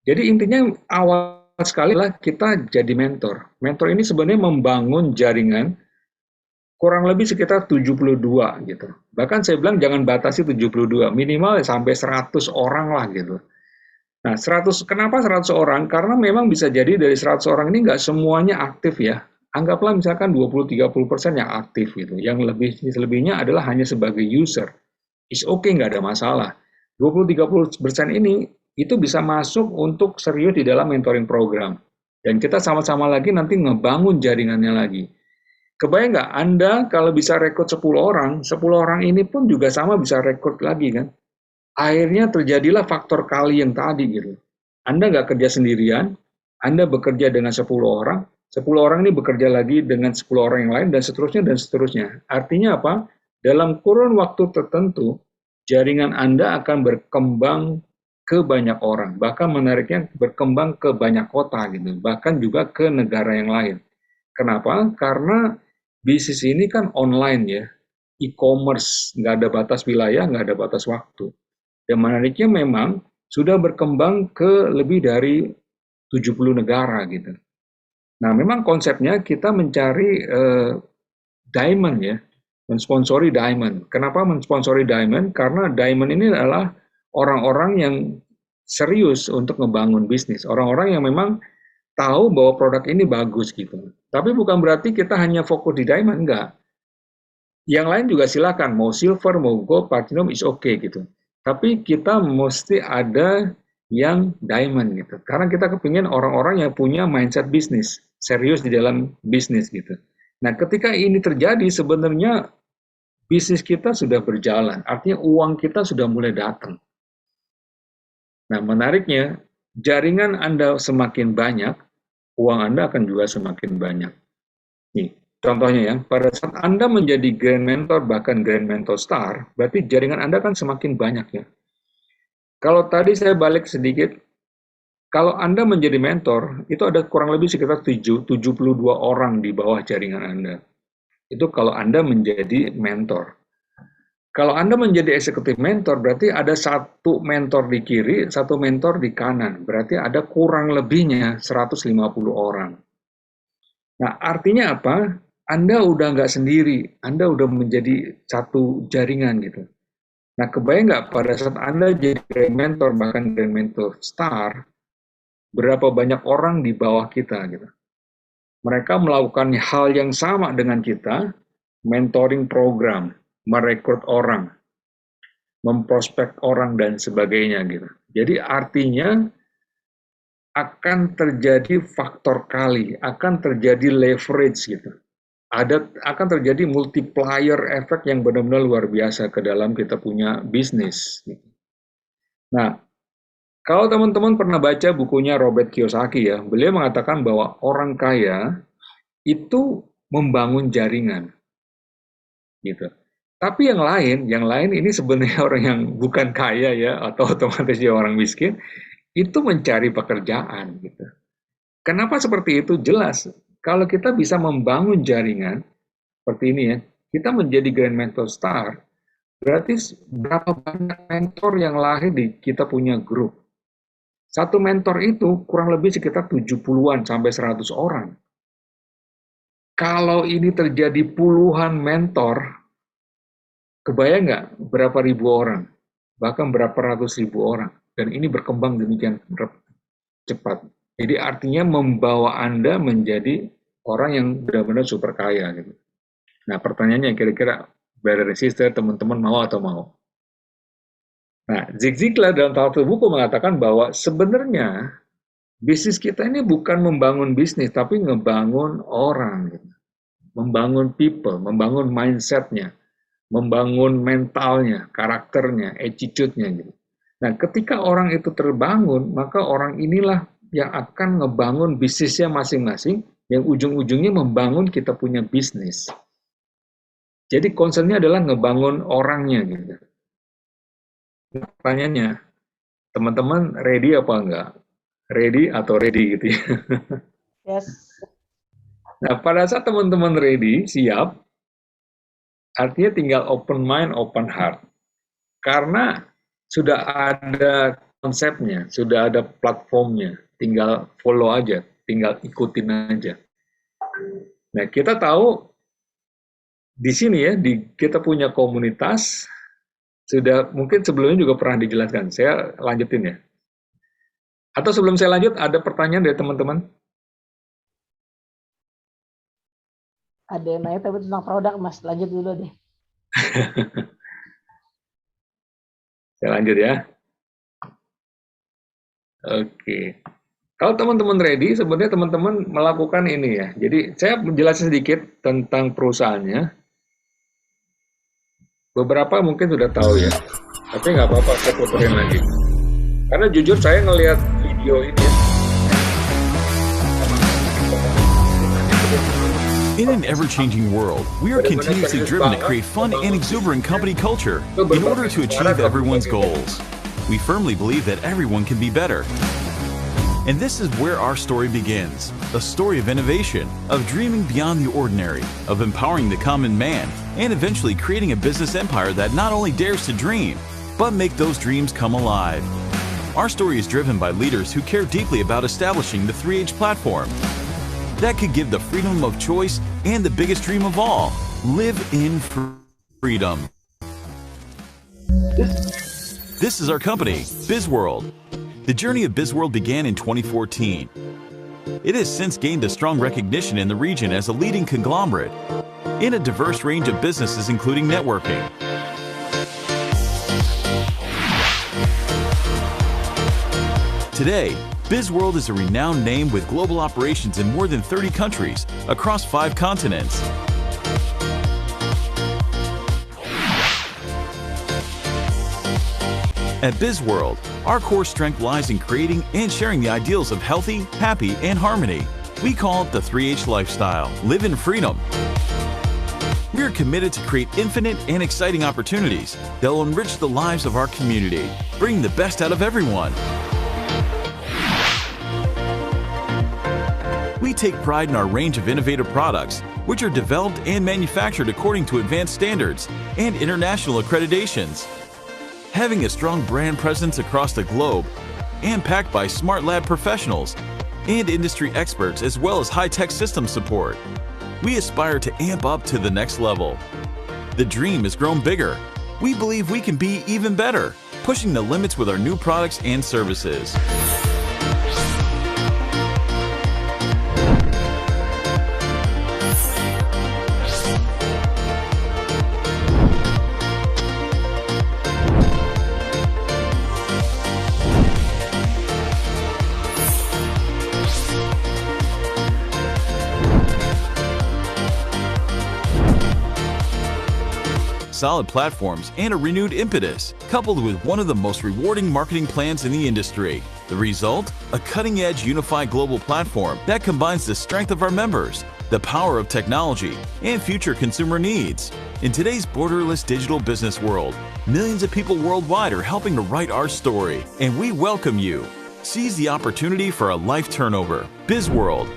jadi intinya awal sekali lah kita jadi mentor. Mentor ini sebenarnya membangun jaringan kurang lebih sekitar 72 gitu. Bahkan saya bilang jangan batasi 72, minimal sampai 100 orang lah gitu. Nah, kenapa 100 orang? Karena memang bisa jadi dari 100 orang ini nggak semuanya aktif ya. Anggaplah misalkan 20-30% yang aktif gitu. Yang lebihnya adalah hanya sebagai user. Is okay, nggak ada masalah. 20-30% ini itu bisa masuk untuk serius di dalam mentoring program. Dan kita sama-sama lagi nanti ngebangun jaringannya lagi. Kebayang nggak Anda kalau bisa rekrut 10 orang, 10 orang ini pun juga sama bisa rekrut lagi kan. akhirnya terjadilah faktor kali yang tadi gitu. Anda nggak kerja sendirian, Anda bekerja dengan 10 orang ini bekerja lagi dengan 10 orang yang lain, dan seterusnya, dan seterusnya. Artinya apa? Dalam kurun waktu tertentu, jaringan Anda akan berkembang ke banyak orang, bahkan menariknya berkembang ke banyak kota gitu, bahkan juga ke negara yang lain. Kenapa? Karena bisnis ini kan online ya, e-commerce, nggak ada batas wilayah, nggak ada batas waktu. Dan menariknya memang sudah berkembang ke lebih dari 70 negara gitu. Nah, memang konsepnya kita mencari diamond ya, mensponsori diamond. Kenapa mensponsori diamond? Karena diamond ini adalah orang-orang yang serius untuk ngebangun bisnis. Orang-orang yang memang tahu bahwa produk ini bagus gitu. Tapi bukan berarti kita hanya fokus di diamond, enggak. Yang lain juga silakan, mau silver, mau gold, platinum is okay gitu. Tapi kita mesti ada yang diamond gitu. Karena kita kepingin orang-orang yang punya mindset bisnis, serius di dalam bisnis gitu. Nah, ketika ini terjadi, sebenarnya bisnis kita sudah berjalan. Artinya uang kita sudah mulai datang. Nah, menariknya, jaringan Anda semakin banyak, uang Anda akan juga semakin banyak. Nih, contohnya ya, pada saat Anda menjadi Grand Mentor, bahkan Grand Mentor Star, berarti jaringan Anda kan semakin banyak ya. Kalau tadi saya balik sedikit, kalau Anda menjadi mentor, itu ada kurang lebih sekitar 72 orang di bawah jaringan Anda. Itu kalau Anda menjadi mentor. Kalau Anda menjadi eksekutif mentor, berarti ada satu mentor di kiri, satu mentor di kanan. Berarti ada kurang lebihnya 150 orang. Nah, artinya apa? Anda udah nggak sendiri, Anda udah menjadi satu jaringan gitu. Nah, kebayang nggak pada saat Anda jadi grand mentor, bahkan grand mentor star, berapa banyak orang di bawah kita gitu. Mereka melakukan hal yang sama dengan kita, mentoring program, merekrut orang, memprospek orang, dan sebagainya gitu. Jadi artinya akan terjadi faktor kali, akan terjadi leverage gitu. Akan terjadi multiplier efek yang benar-benar luar biasa ke dalam kita punya bisnis. Nah, kalau teman-teman pernah baca bukunya Robert Kiyosaki ya, beliau mengatakan bahwa orang kaya itu membangun jaringan, gitu. Tapi yang lain ini sebenarnya orang yang bukan kaya ya, atau otomatis dia orang miskin, itu mencari pekerjaan, gitu. Kenapa seperti itu? Jelas, kalau kita bisa membangun jaringan seperti ini ya, kita menjadi Grand Mentor Star, berarti berapa banyak mentor yang lahir di kita punya grup. Satu mentor itu kurang lebih sekitar 70-an sampai 100 orang. Kalau ini terjadi puluhan mentor, kebayang nggak berapa ribu orang? Bahkan berapa ratus ribu orang. Dan ini berkembang demikian cepat. Jadi artinya membawa Anda menjadi orang yang benar-benar super kaya. Gitu. Nah, pertanyaannya kira-kira, brother and sister, teman-teman mau atau mau? Nah, Zig Ziglar dalam salah satu buku mengatakan bahwa sebenarnya bisnis kita ini bukan membangun bisnis, tapi ngebangun orang. Gitu. Membangun people, membangun mindset-nya, membangun mentalnya, karakternya, attitude-nya. Gitu. Nah, ketika orang itu terbangun, maka orang inilah yang akan ngebangun bisnisnya masing-masing, yang ujung-ujungnya membangun kita punya bisnis. Jadi concern-nya adalah ngebangun orangnya gitu. Nah, pertanyaannya, teman-teman ready apa enggak? Ready atau ready gitu ya. Yes. Nah, pada saat teman-teman ready, siap, artinya tinggal open mind, open heart. Karena sudah ada konsepnya, sudah ada platformnya, tinggal follow aja, tinggal ikutin aja. Nah, kita tahu di sini ya, kita punya komunitas, sudah mungkin sebelumnya juga pernah dijelaskan. Saya lanjutin ya. Atau sebelum saya lanjut, ada pertanyaan dari teman-teman? Ada yang nanya tapi tentang produk, Mas. Lanjut dulu deh. Saya lanjut ya. Oke. Kalau teman-teman ready, sebenarnya teman-teman melakukan ini ya. Jadi saya menjelaskan sedikit tentang perusahaannya. Beberapa mungkin sudah tahu ya. Tapi nggak apa-apa, saya puterin lagi. Karena jujur saya ngelihat video ini. In an ever-changing world, we are continuously driven to create fun and exuberant company culture in order to achieve everyone's goals. We firmly believe that everyone can be better. And this is where our story begins, a story of innovation, of dreaming beyond the ordinary, of empowering the common man, and eventually creating a business empire that not only dares to dream, but make those dreams come alive. Our story is driven by leaders who care deeply about establishing the 3H platform that could give the freedom of choice and the biggest dream of all, live in freedom. This is our company, BizWorld. The journey of BizWorld began in 2014. It has since gained a strong recognition in the region as a leading conglomerate in a diverse range of businesses including networking, today, BizWorld is a renowned name with global operations in more than 30 countries across 5 continents. At BizWorld, our core strength lies in creating and sharing the ideals of healthy, happy, and harmony. We call it the 3H lifestyle, live in freedom. We are committed to create infinite and exciting opportunities that will enrich the lives of our community, bring the best out of everyone. We take pride in our range of innovative products, which are developed and manufactured according to advanced standards and international accreditations. Having a strong brand presence across the globe and packed by smart lab professionals and industry experts as well as high-tech system support, we aspire to amp up to the next level. The dream has grown bigger. We believe we can be even better, pushing the limits with our new products and services. Solid platforms and a renewed impetus, coupled with one of the most rewarding marketing plans in the industry. The result? A cutting-edge unified global platform that combines the strength of our members, the power of technology, and future consumer needs. In today's borderless digital business world, millions of people worldwide are helping to write our story, and we welcome you. Seize the opportunity for a life turnover. BizWorld,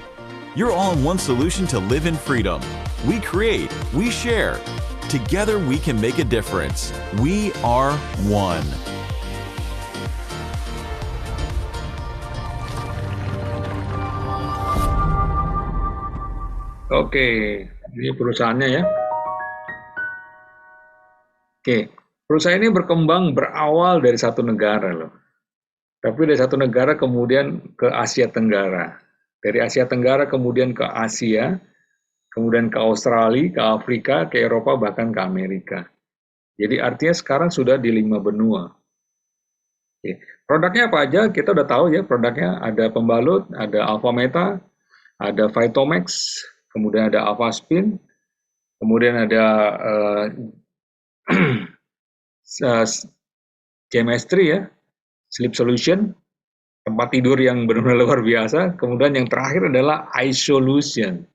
your all-in-one solution to live in freedom. We create, we share. Together we can make a difference. We are one. Oke, ini perusahaannya ya. Oke, perusahaan ini berkembang berawal dari satu negara loh. Tapi dari satu negara kemudian ke Asia Tenggara. Dari Asia Tenggara kemudian ke Asia, kemudian ke Australia, ke Afrika, ke Eropa, bahkan ke Amerika. Jadi artinya sekarang sudah di 5 benua. Oke. Produknya apa aja? Kita udah tahu ya, produknya ada pembalut, ada Alphameta, ada Vitomax, kemudian ada Alphaspin, kemudian ada Chemistry ya, Sleep Solution, tempat tidur yang benar-benar luar biasa. Kemudian yang terakhir adalah iSolution,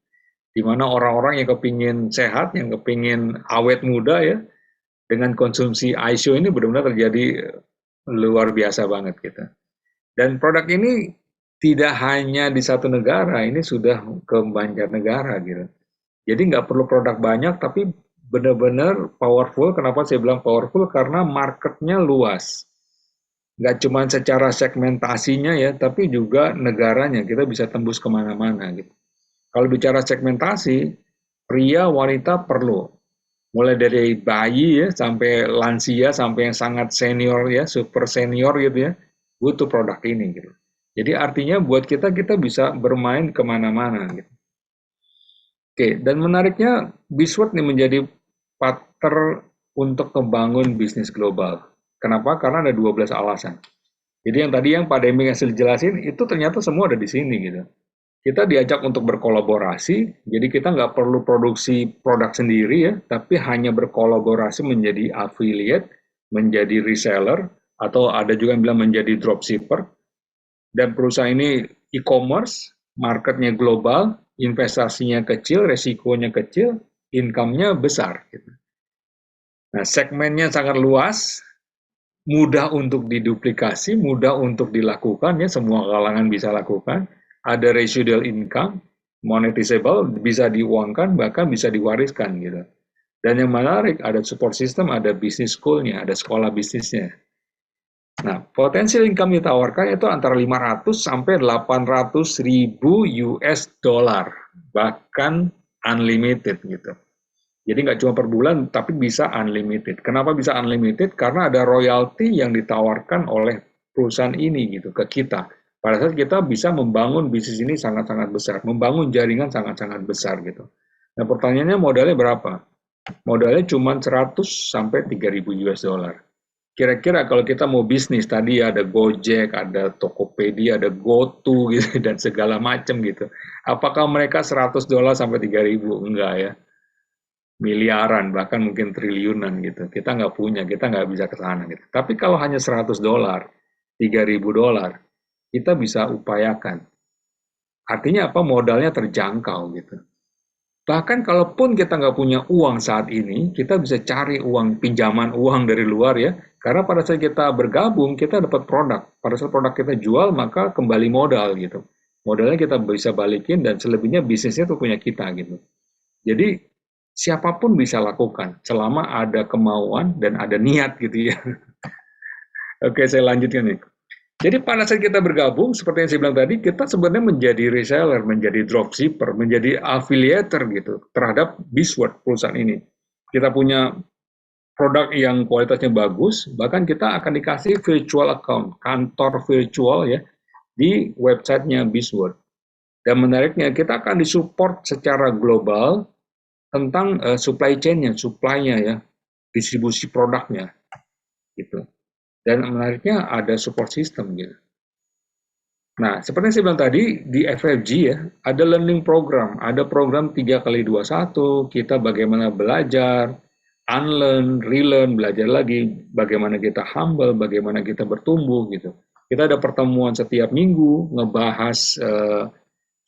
di mana orang-orang yang kepingin sehat, yang kepingin awet muda ya, dengan konsumsi ISO ini benar-benar terjadi luar biasa banget gitu. Dan produk ini tidak hanya di satu negara, ini sudah ke mancanegara gitu. Jadi nggak perlu produk banyak, tapi benar-benar powerful. Kenapa saya bilang powerful? Karena marketnya luas. Nggak cuma secara segmentasinya ya, tapi juga negaranya, kita bisa tembus kemana-mana gitu. Kalau bicara segmentasi, pria, wanita perlu. Mulai dari bayi ya, sampai lansia, sampai yang sangat senior ya, super senior gitu ya, butuh produk ini gitu. Jadi artinya buat kita bisa bermain kemana-mana gitu. Oke, dan menariknya BizWorld ini menjadi partner untuk membangun bisnis global. Kenapa? Karena ada 12 alasan. Jadi yang Pak Deming hasil jelasin, itu ternyata semua ada di sini gitu. Kita diajak untuk berkolaborasi, jadi kita nggak perlu produksi produk sendiri ya, tapi hanya berkolaborasi menjadi affiliate, menjadi reseller, atau ada juga yang bilang menjadi dropshipper. Dan perusahaan ini e-commerce, marketnya global, investasinya kecil, resikonya kecil, income-nya besar. Gitu. Nah, segmennya sangat luas, mudah untuk diduplikasi, mudah untuk dilakukan, ya semua kalangan bisa lakukan. Ada residual income, monetizable, bisa diuangkan, bahkan bisa diwariskan gitu. Dan yang menarik, ada support system, ada business school-nya, ada sekolah bisnisnya. Nah, potensial income ditawarkan itu antara 500 sampai 800 ribu US dollar, bahkan unlimited gitu. Jadi nggak cuma per bulan, tapi bisa unlimited. Kenapa bisa unlimited? Karena ada royalti yang ditawarkan oleh perusahaan ini gitu ke kita. Pada saat kita bisa membangun bisnis ini sangat-sangat besar, membangun jaringan sangat-sangat besar gitu. Nah, pertanyaannya modalnya berapa? Modalnya cuma 100 sampai 3.000 US dollar. Kira-kira kalau kita mau bisnis, tadi ada Gojek, ada Tokopedia, ada GoTo gitu, dan segala macam gitu. Apakah mereka 100 dolar sampai 3.000? Enggak ya. Miliaran, bahkan mungkin triliunan gitu. Kita nggak punya, kita nggak bisa ke sana gitu. Tapi kalau hanya 100 dolar, 3.000 dolar, kita bisa upayakan. Artinya apa? Modalnya terjangkau gitu. Bahkan kalaupun kita nggak punya uang saat ini, kita bisa cari uang, pinjaman uang dari luar ya. Karena pada saat kita bergabung, kita dapat produk. Pada saat produk kita jual, maka kembali modal gitu. Modalnya kita bisa balikin dan selebihnya bisnisnya itu punya kita gitu. Jadi siapapun bisa lakukan selama ada kemauan dan ada niat gitu ya. Oke, saya lanjutkan nih. Jadi pada saat kita bergabung, seperti yang saya bilang tadi, kita sebenarnya menjadi reseller, menjadi dropshipper, menjadi affiliator gitu terhadap Bizword perusahaan ini. Kita punya produk yang kualitasnya bagus, bahkan kita akan dikasih virtual account, kantor virtual ya, di websitenya Bizword. Dan menariknya, kita akan disupport secara global tentang supply chain-nya, supply-nya ya, distribusi produknya gitu. Dan menariknya ada support system gitu. Nah, seperti yang saya bilang tadi, di FFG ya, ada learning program, ada program 3x21, kita bagaimana belajar, unlearn, relearn, belajar lagi, bagaimana kita humble, bagaimana kita bertumbuh gitu. Kita ada pertemuan setiap minggu, ngebahas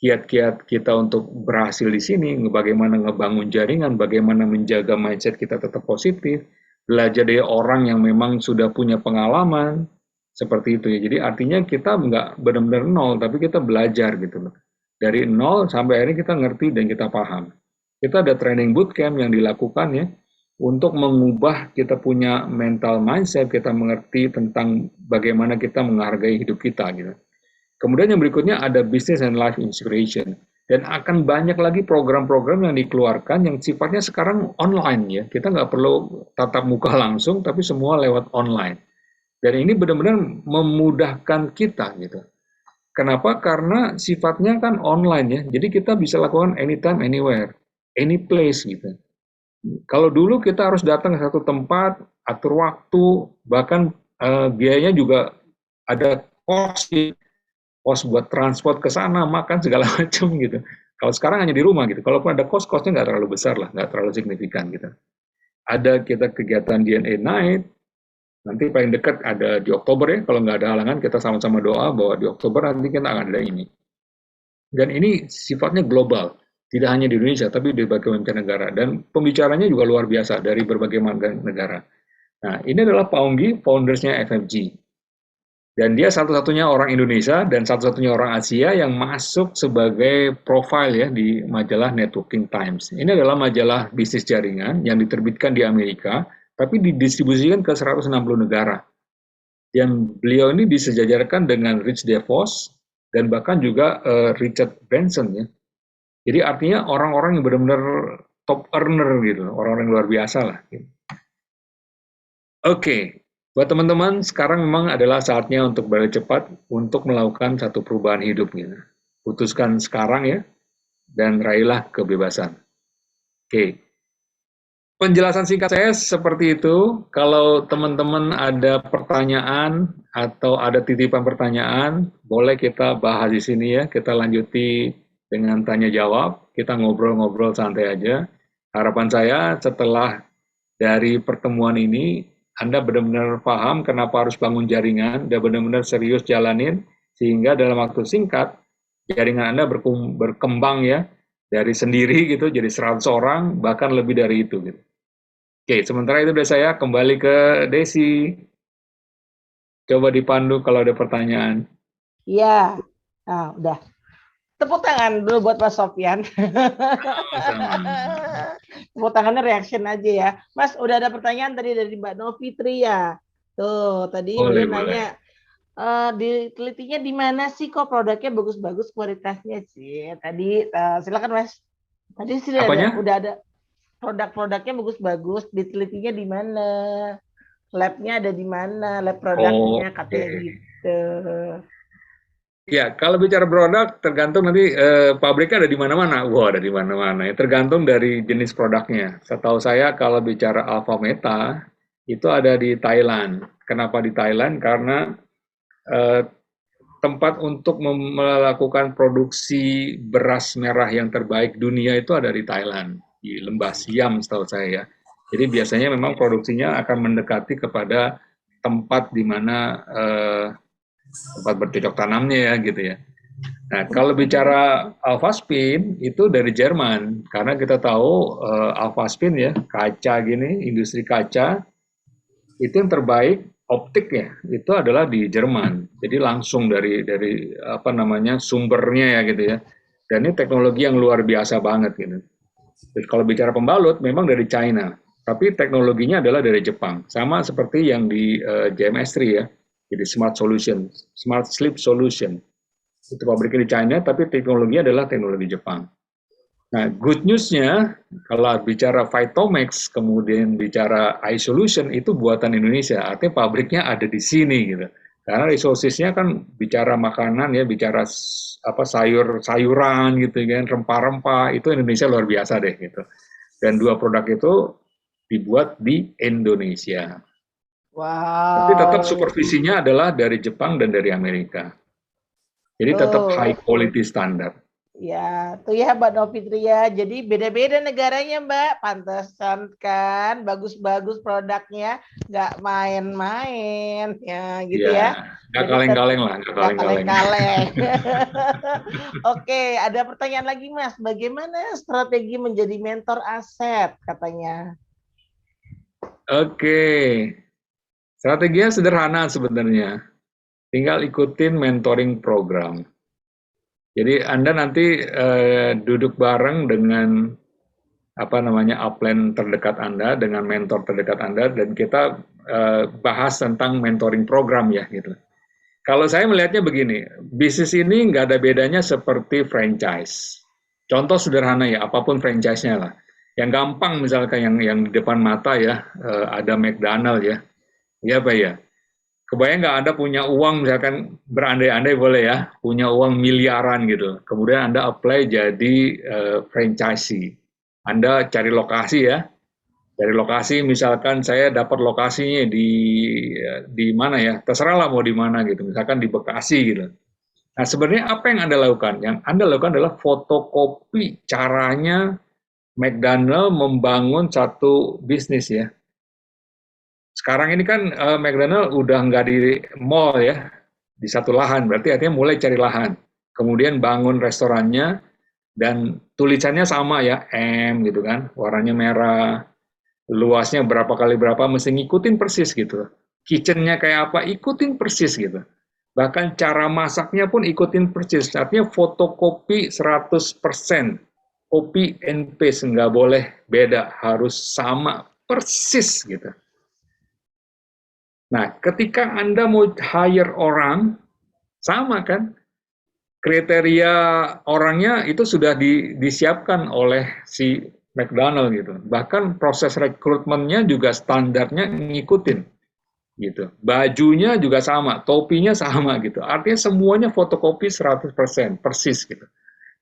kiat-kiat kita untuk berhasil di sini, bagaimana ngebangun jaringan, bagaimana menjaga mindset kita tetap positif, belajar dari orang yang memang sudah punya pengalaman, seperti itu ya. Jadi artinya kita nggak benar-benar nol, tapi kita belajar gitu loh. Dari nol sampai akhirnya kita ngerti dan kita paham. Kita ada training bootcamp yang dilakukan ya, untuk mengubah kita punya mental mindset, kita mengerti tentang bagaimana kita menghargai hidup kita gitu. Kemudian yang berikutnya ada business and life inspiration. Dan akan banyak lagi program-program yang dikeluarkan yang sifatnya sekarang online ya. Kita nggak perlu tatap muka langsung, tapi semua lewat online. Dan ini benar-benar memudahkan kita gitu. Kenapa? Karena sifatnya kan online ya. Jadi kita bisa lakukan anytime, anywhere, any place gitu. Kalau dulu kita harus datang ke satu tempat, atur waktu, bahkan biayanya juga ada cost buat transport ke sana, makan segala macam gitu. Kalau sekarang hanya di rumah gitu. Kalaupun ada costnya nggak terlalu besar lah, nggak terlalu signifikan gitu. Ada kita kegiatan DNA Night, nanti paling dekat ada di Oktober ya. Kalau nggak ada halangan, kita sama-sama doa bahwa di Oktober nanti kita akan ada ini. Dan ini sifatnya global, tidak hanya di Indonesia, tapi di berbagai macam negara. Dan pembicaranya juga luar biasa dari berbagai macam negara. Nah, ini adalah Pak Onggi, foundersnya FFG. Dan dia satu-satunya orang Indonesia dan satu-satunya orang Asia yang masuk sebagai profile ya di majalah Networking Times. Ini adalah majalah bisnis jaringan yang diterbitkan di Amerika, tapi didistribusikan ke 160 negara. Dan beliau ini disejajarkan dengan Rich DeVos dan bahkan juga Richard Branson ya. Jadi artinya orang-orang yang benar-benar top earner gitu, orang-orang luar biasa lah. Gitu. Oke. Buat teman-teman, sekarang memang adalah saatnya untuk balik cepat untuk melakukan satu perubahan hidup gitu. Putuskan sekarang ya, dan raihlah kebebasan. Oke. Penjelasan singkat saya seperti itu. Kalau teman-teman ada pertanyaan atau ada titipan pertanyaan, boleh kita bahas di sini ya. Kita lanjuti dengan tanya jawab. Kita ngobrol-ngobrol santai aja. Harapan saya setelah dari pertemuan ini, Anda benar-benar paham kenapa harus bangun jaringan, dan benar-benar serius jalanin, sehingga dalam waktu singkat, jaringan Anda berkembang ya, dari sendiri gitu, jadi 100 orang, bahkan lebih dari itu. Gitu. Oke, sementara itu dari saya, kembali ke Desi. Coba dipandu kalau ada pertanyaan. Iya, nah udah. Tepuk tangan dulu buat Mas Sofyan. Tepuk tangannya reaction aja ya. Mas, udah ada pertanyaan tadi dari Mbak Novitri ya. Tuh, tadi Boleh, beliau nanya, ditelitinya di mana sih kok produknya bagus-bagus kualitasnya sih? Tadi silakan Mas. Tadi sih udah ada produk-produknya bagus-bagus, ditelitinya di mana? Lab-nya ada di mana? Lab produknya katanya gitu. Ya, kalau bicara produk, tergantung nanti pabriknya ada di mana-mana. Wah, ada di mana-mana. Ya. Tergantung dari jenis produknya. Setahu saya, kalau bicara Alpha Meta, itu ada di Thailand. Kenapa di Thailand? Karena tempat untuk melakukan produksi beras merah yang terbaik dunia itu ada di Thailand, di Lembah Siam, setahu saya. Jadi biasanya memang produksinya akan mendekati kepada tempat di mana tempat bercocok tanamnya ya gitu ya. Nah kalau bicara Alphaspin itu dari Jerman karena kita tahu Alphaspin ya kaca gini industri kaca itu yang terbaik optik ya itu adalah di Jerman. Jadi langsung dari apa namanya sumbernya ya gitu ya. Dan ini teknologi yang luar biasa banget gitu. Jadi, kalau bicara pembalut memang dari China, tapi teknologinya adalah dari Jepang. Sama seperti yang di JMS3 ya. Jadi Smart Sleep Solution. Itu pabriknya di China, tapi teknologinya adalah teknologi Jepang. Nah, good news-nya, kalau bicara Vitomax, kemudian bicara iSolution, itu buatan Indonesia. Artinya pabriknya ada di sini, gitu. Karena resources-nya kan bicara makanan, ya, bicara apa sayuran, gitu kan, rempah-rempah, itu Indonesia luar biasa deh, gitu. Dan dua produk itu dibuat di Indonesia. Wow. Tapi tetap supervisinya adalah dari Jepang dan dari Amerika. Jadi tetap high quality standar. Ya, tuh ya Mbak Novitri ya. Jadi beda-beda negaranya Mbak. Pantesan kan bagus-bagus produknya, nggak main-main ya gitu ya. Nggak kaleng-kaleng lah, nggak kaleng-kaleng. Oke, ada pertanyaan lagi Mas. Bagaimana strategi menjadi mentor aset katanya? Oke. Strateginya sederhana sebenarnya, tinggal ikutin mentoring program. Jadi Anda nanti duduk bareng dengan apa namanya upline terdekat Anda, dengan mentor terdekat Anda, dan kita bahas tentang mentoring program ya gitu. Kalau saya melihatnya begini, bisnis ini nggak ada bedanya seperti franchise. Contoh sederhana ya, apapun franchise-nya lah. Yang gampang misalkan yang di depan mata ya, ada McDonald ya. Iya Pak ya. Kebayang nggak Anda punya uang misalkan berandai-andai boleh ya, punya uang miliaran gitu. Kemudian Anda apply jadi franchisee. Anda cari lokasi ya. Dari lokasi misalkan saya dapat lokasinya di mana ya, terserah lah mau di mana gitu. Misalkan di Bekasi gitu. Nah sebenarnya apa yang Anda lakukan? Yang Anda lakukan adalah fotokopi caranya McDonald membangun satu bisnis ya. Sekarang ini kan McDonald udah nggak di mall ya, di satu lahan, berarti artinya mulai cari lahan. Kemudian bangun restorannya, dan tulisannya sama ya, M gitu kan, warnanya merah, luasnya berapa kali berapa, mesti ngikutin persis gitu. Kitchennya kayak apa, ikutin persis gitu. Bahkan cara masaknya pun ikutin persis, artinya fotokopi 100%, copy and paste, nggak boleh beda, harus sama, persis gitu. Nah, ketika Anda mau hire orang, sama kan? Kriteria orangnya itu sudah disiapkan oleh si McDonald gitu. Bahkan proses rekrutmennya juga standarnya ngikutin gitu. Bajunya juga sama, topinya sama gitu. Artinya semuanya fotokopi 100%, persis gitu.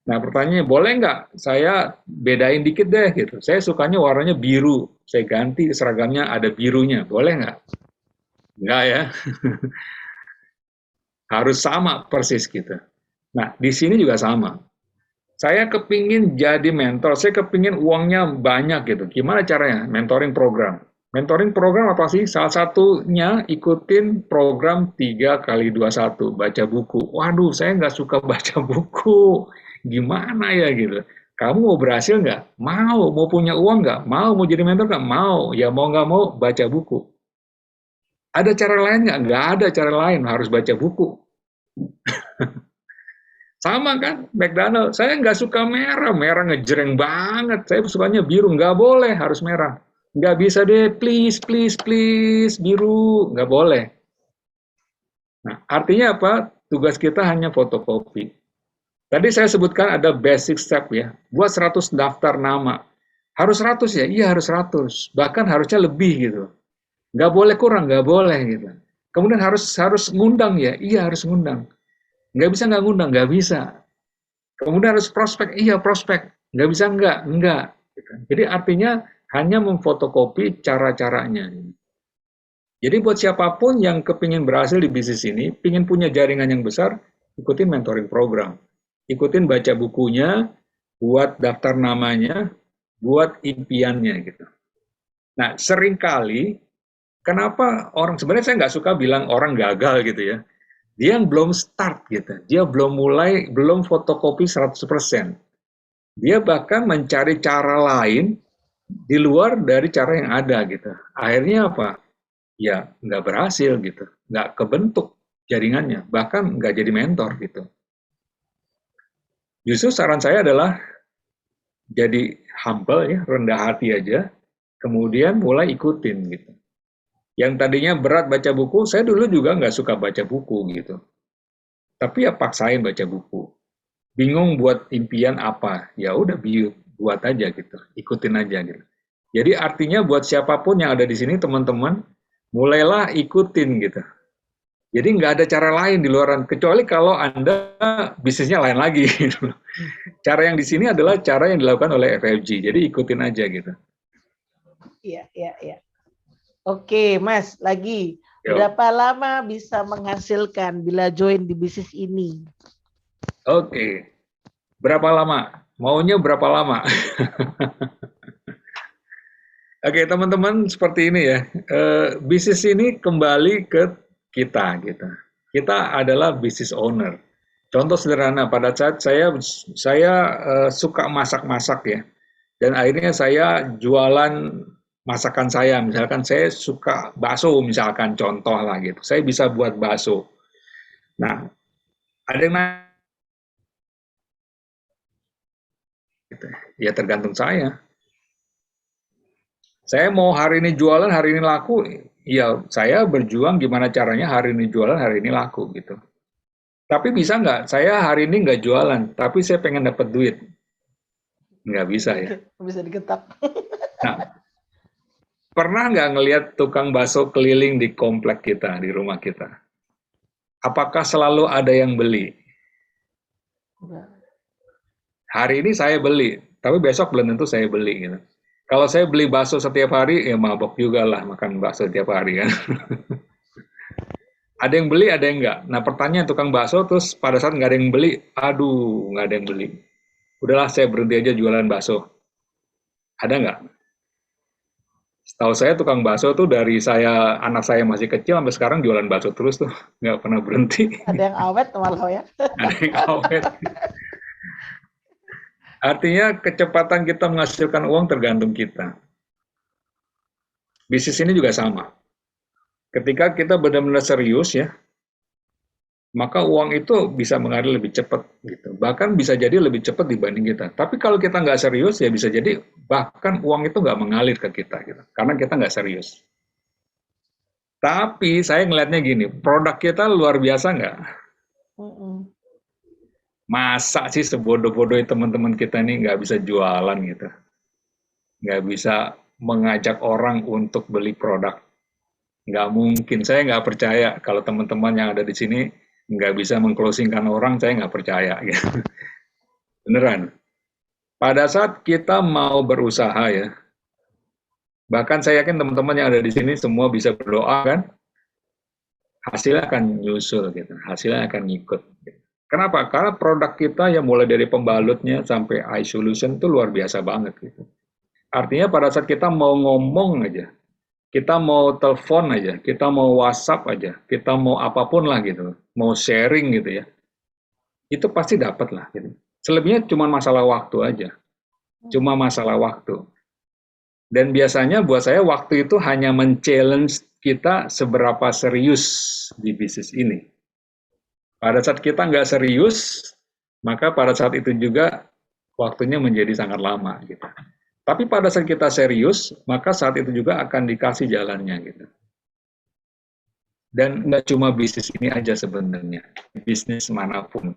Nah, pertanyaannya, boleh nggak saya bedain dikit deh gitu. Saya sukanya warnanya biru, saya ganti seragamnya ada birunya, boleh nggak? Enggak ya, harus sama persis gitu. Nah, di sini juga sama. Saya kepingin jadi mentor, saya kepingin uangnya banyak gitu. Gimana caranya? Mentoring program. Mentoring program apa sih? Salah satunya ikutin program 3x21, baca buku. Waduh, saya nggak suka baca buku. Gimana ya gitu. Kamu mau berhasil nggak? Mau. Mau punya uang nggak? Mau. Mau jadi mentor nggak? Mau. Ya mau nggak mau, baca buku. Ada cara lain nggak? Nggak ada cara lain, harus baca buku. Sama kan, McDonald. Saya nggak suka merah. Merah ngejreng banget. Saya sukanya biru. Nggak boleh, harus merah. Nggak bisa deh, please, please, please, biru. Nggak boleh. Nah, artinya apa? Tugas kita hanya fotokopi. Tadi saya sebutkan ada basic step ya. Buat 100 daftar nama. Harus 100 ya? Iya harus 100. Bahkan harusnya lebih gitu. Nggak boleh kurang, nggak boleh gitu. Kemudian harus ngundang ya? Iya harus ngundang. Nggak bisa nggak ngundang, nggak bisa. Kemudian harus prospek, iya prospek. Nggak bisa nggak. Jadi artinya hanya memfotokopi cara-caranya. Jadi buat siapapun yang kepingin berhasil di bisnis ini, pingin punya jaringan yang besar, ikutin mentoring program. Ikutin baca bukunya, buat daftar namanya, buat impiannya gitu. Nah, seringkali, kenapa orang, sebenarnya saya nggak suka bilang orang gagal gitu ya. Dia yang belum start gitu, dia belum mulai, belum fotokopi 100%. Dia bahkan mencari cara lain, di luar dari cara yang ada gitu. Akhirnya apa? Ya nggak berhasil gitu, nggak kebentuk jaringannya, bahkan nggak jadi mentor gitu. Justru saran saya adalah jadi humble ya, rendah hati aja, kemudian mulai ikutin gitu. Yang tadinya berat baca buku, saya dulu juga nggak suka baca buku gitu. Tapi ya paksain baca buku. Bingung buat impian apa, ya udah buat aja gitu, ikutin aja gitu. Jadi artinya buat siapapun yang ada di sini teman-teman, mulailah ikutin gitu. Jadi nggak ada cara lain di luaran, kecuali kalau Anda bisnisnya lain lagi. Gitu. Cara yang di sini adalah cara yang dilakukan oleh FFG, jadi ikutin aja gitu. Iya. Oke, Mas, lagi. Yo. Berapa lama bisa menghasilkan bila join di bisnis ini? Oke. Berapa lama? Maunya berapa lama? Oke, teman-teman, seperti ini ya. Bisnis ini kembali ke kita, gitu. Kita adalah business owner. Contoh sederhana, pada saat saya suka masak-masak ya, dan akhirnya saya jualan masakan saya. Misalkan saya suka bakso, misalkan contoh lah gitu. Saya bisa buat bakso. Nah, ada yang nanya, ya tergantung saya. Saya mau hari ini jualan, hari ini laku, ya saya berjuang gimana caranya hari ini jualan, hari ini laku gitu. Tapi bisa nggak? Saya hari ini nggak jualan, tapi saya pengen dapat duit. Nggak bisa ya. Bisa digetak. Nah, pernah nggak ngelihat tukang bakso keliling di komplek kita, di rumah kita? Apakah selalu ada yang beli? Hari ini saya beli, tapi besok belum tentu saya beli gitu. Kalau saya beli bakso setiap hari, ya mabok juga lah makan bakso setiap hari kan. Ada yang beli, ada yang enggak. Nah pertanyaan tukang bakso, terus pada saat nggak ada yang beli, aduh nggak ada yang beli. Udahlah saya berhenti aja jualan bakso. Ada nggak? Setahu saya tukang bakso tuh dari anak saya masih kecil sampai sekarang jualan bakso terus tuh, nggak pernah berhenti. Ada yang awet malah ya. Ada yang awet. Artinya kecepatan kita menghasilkan uang tergantung kita. Bisnis ini juga sama. Ketika kita benar-benar serius ya, maka uang itu bisa mengalir lebih cepat gitu. Bahkan bisa jadi lebih cepat dibanding kita. Tapi kalau kita nggak serius ya bisa jadi bahkan uang itu nggak mengalir ke kita gitu. Karena kita nggak serius. Tapi saya ngelihatnya gini, produk kita luar biasa nggak? Masa sih sebodoh-bodoh teman-teman kita ini nggak bisa jualan gitu. Nggak bisa mengajak orang untuk beli produk. Nggak mungkin, saya nggak percaya kalau teman-teman yang ada di sini nggak bisa mengclosingkan orang, saya nggak percaya. Gitu. Beneran. Pada saat kita mau berusaha ya, bahkan saya yakin teman-teman yang ada di sini semua bisa berdoa kan, hasilnya akan nyusul gitu, hasilnya akan ngikut. Gitu. Kenapa? Karena produk kita yang mulai dari pembalutnya sampai iSolution itu luar biasa banget gitu. Artinya pada saat kita mau ngomong aja, kita mau telepon aja, kita mau WhatsApp aja, kita mau apapun lah gitu, mau sharing gitu ya, itu pasti dapat lah gitu. Selebihnya cuma masalah waktu aja, cuma masalah waktu. Dan biasanya buat saya waktu itu hanya men-challenge kita seberapa serius di bisnis ini. Pada saat kita nggak serius, maka pada saat itu juga waktunya menjadi sangat lama gitu. Tapi pada saat kita serius, maka saat itu juga akan dikasih jalannya gitu. Dan nggak cuma bisnis ini aja sebenarnya, bisnis manapun,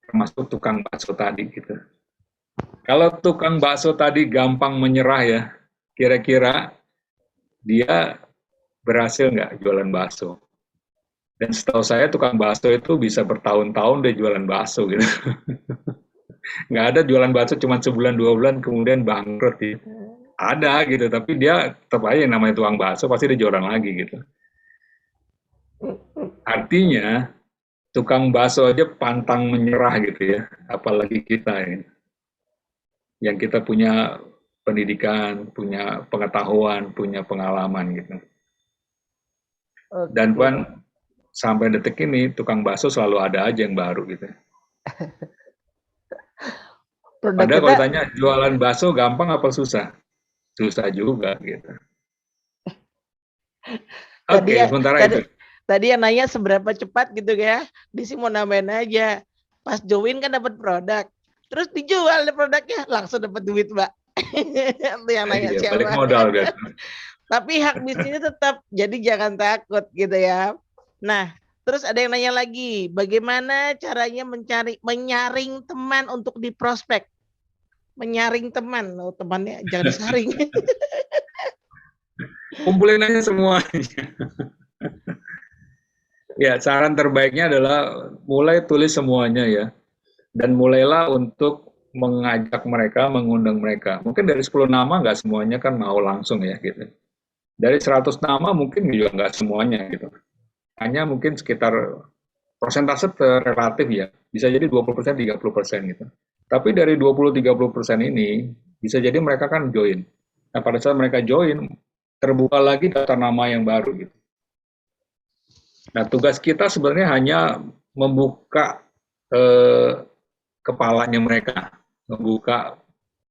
termasuk tukang bakso tadi gitu. Kalau tukang bakso tadi gampang menyerah ya, kira-kira dia berhasil nggak jualan bakso? Dan setahu saya tukang bakso itu bisa bertahun-tahun dia jualan bakso gitu. Nggak ada jualan bakso cuma sebulan 2 bulan kemudian bangkrut ya. Ada gitu, tapi dia tetap aja namanya tukang bakso pasti dia jualan lagi gitu. Artinya tukang bakso aja pantang menyerah gitu ya, apalagi kita ya. Yang kita punya pendidikan, punya pengetahuan, punya pengalaman gitu. Dan Puan, sampai detik ini tukang bakso selalu ada aja yang baru gitu. Padahal kalau tanya jualan bakso gampang apa susah? Susah juga gitu. Oke, sementara itu. Tadi yang nanya seberapa cepat gitu ya. Di sini mau nambahin aja. Pas join kan dapat produk. Terus dijual deh produknya, langsung dapat duit, Mbak. Itu yang nanya siapa. Balik modal kan. Tapi hak bisnisnya tetap, jadi jangan takut gitu ya. Nah, terus ada yang nanya lagi, bagaimana caranya menyaring teman untuk di prospek? Menyaring teman, temannya jangan disaring. Kumpulin aja semuanya. Ya, saran terbaiknya adalah mulai tulis semuanya ya. Dan mulailah untuk mengajak mereka, mengundang mereka. Mungkin dari 10 nama nggak semuanya kan mau langsung ya gitu. Dari 100 nama mungkin juga nggak semuanya gitu. Hanya mungkin sekitar persentase relatif ya. Bisa jadi 20%, 30% gitu. Tapi dari 20-30% ini bisa jadi mereka kan join. Nah pada saat mereka join, terbuka lagi daftar nama yang baru gitu. Nah tugas kita sebenarnya hanya membuka kepalanya mereka, membuka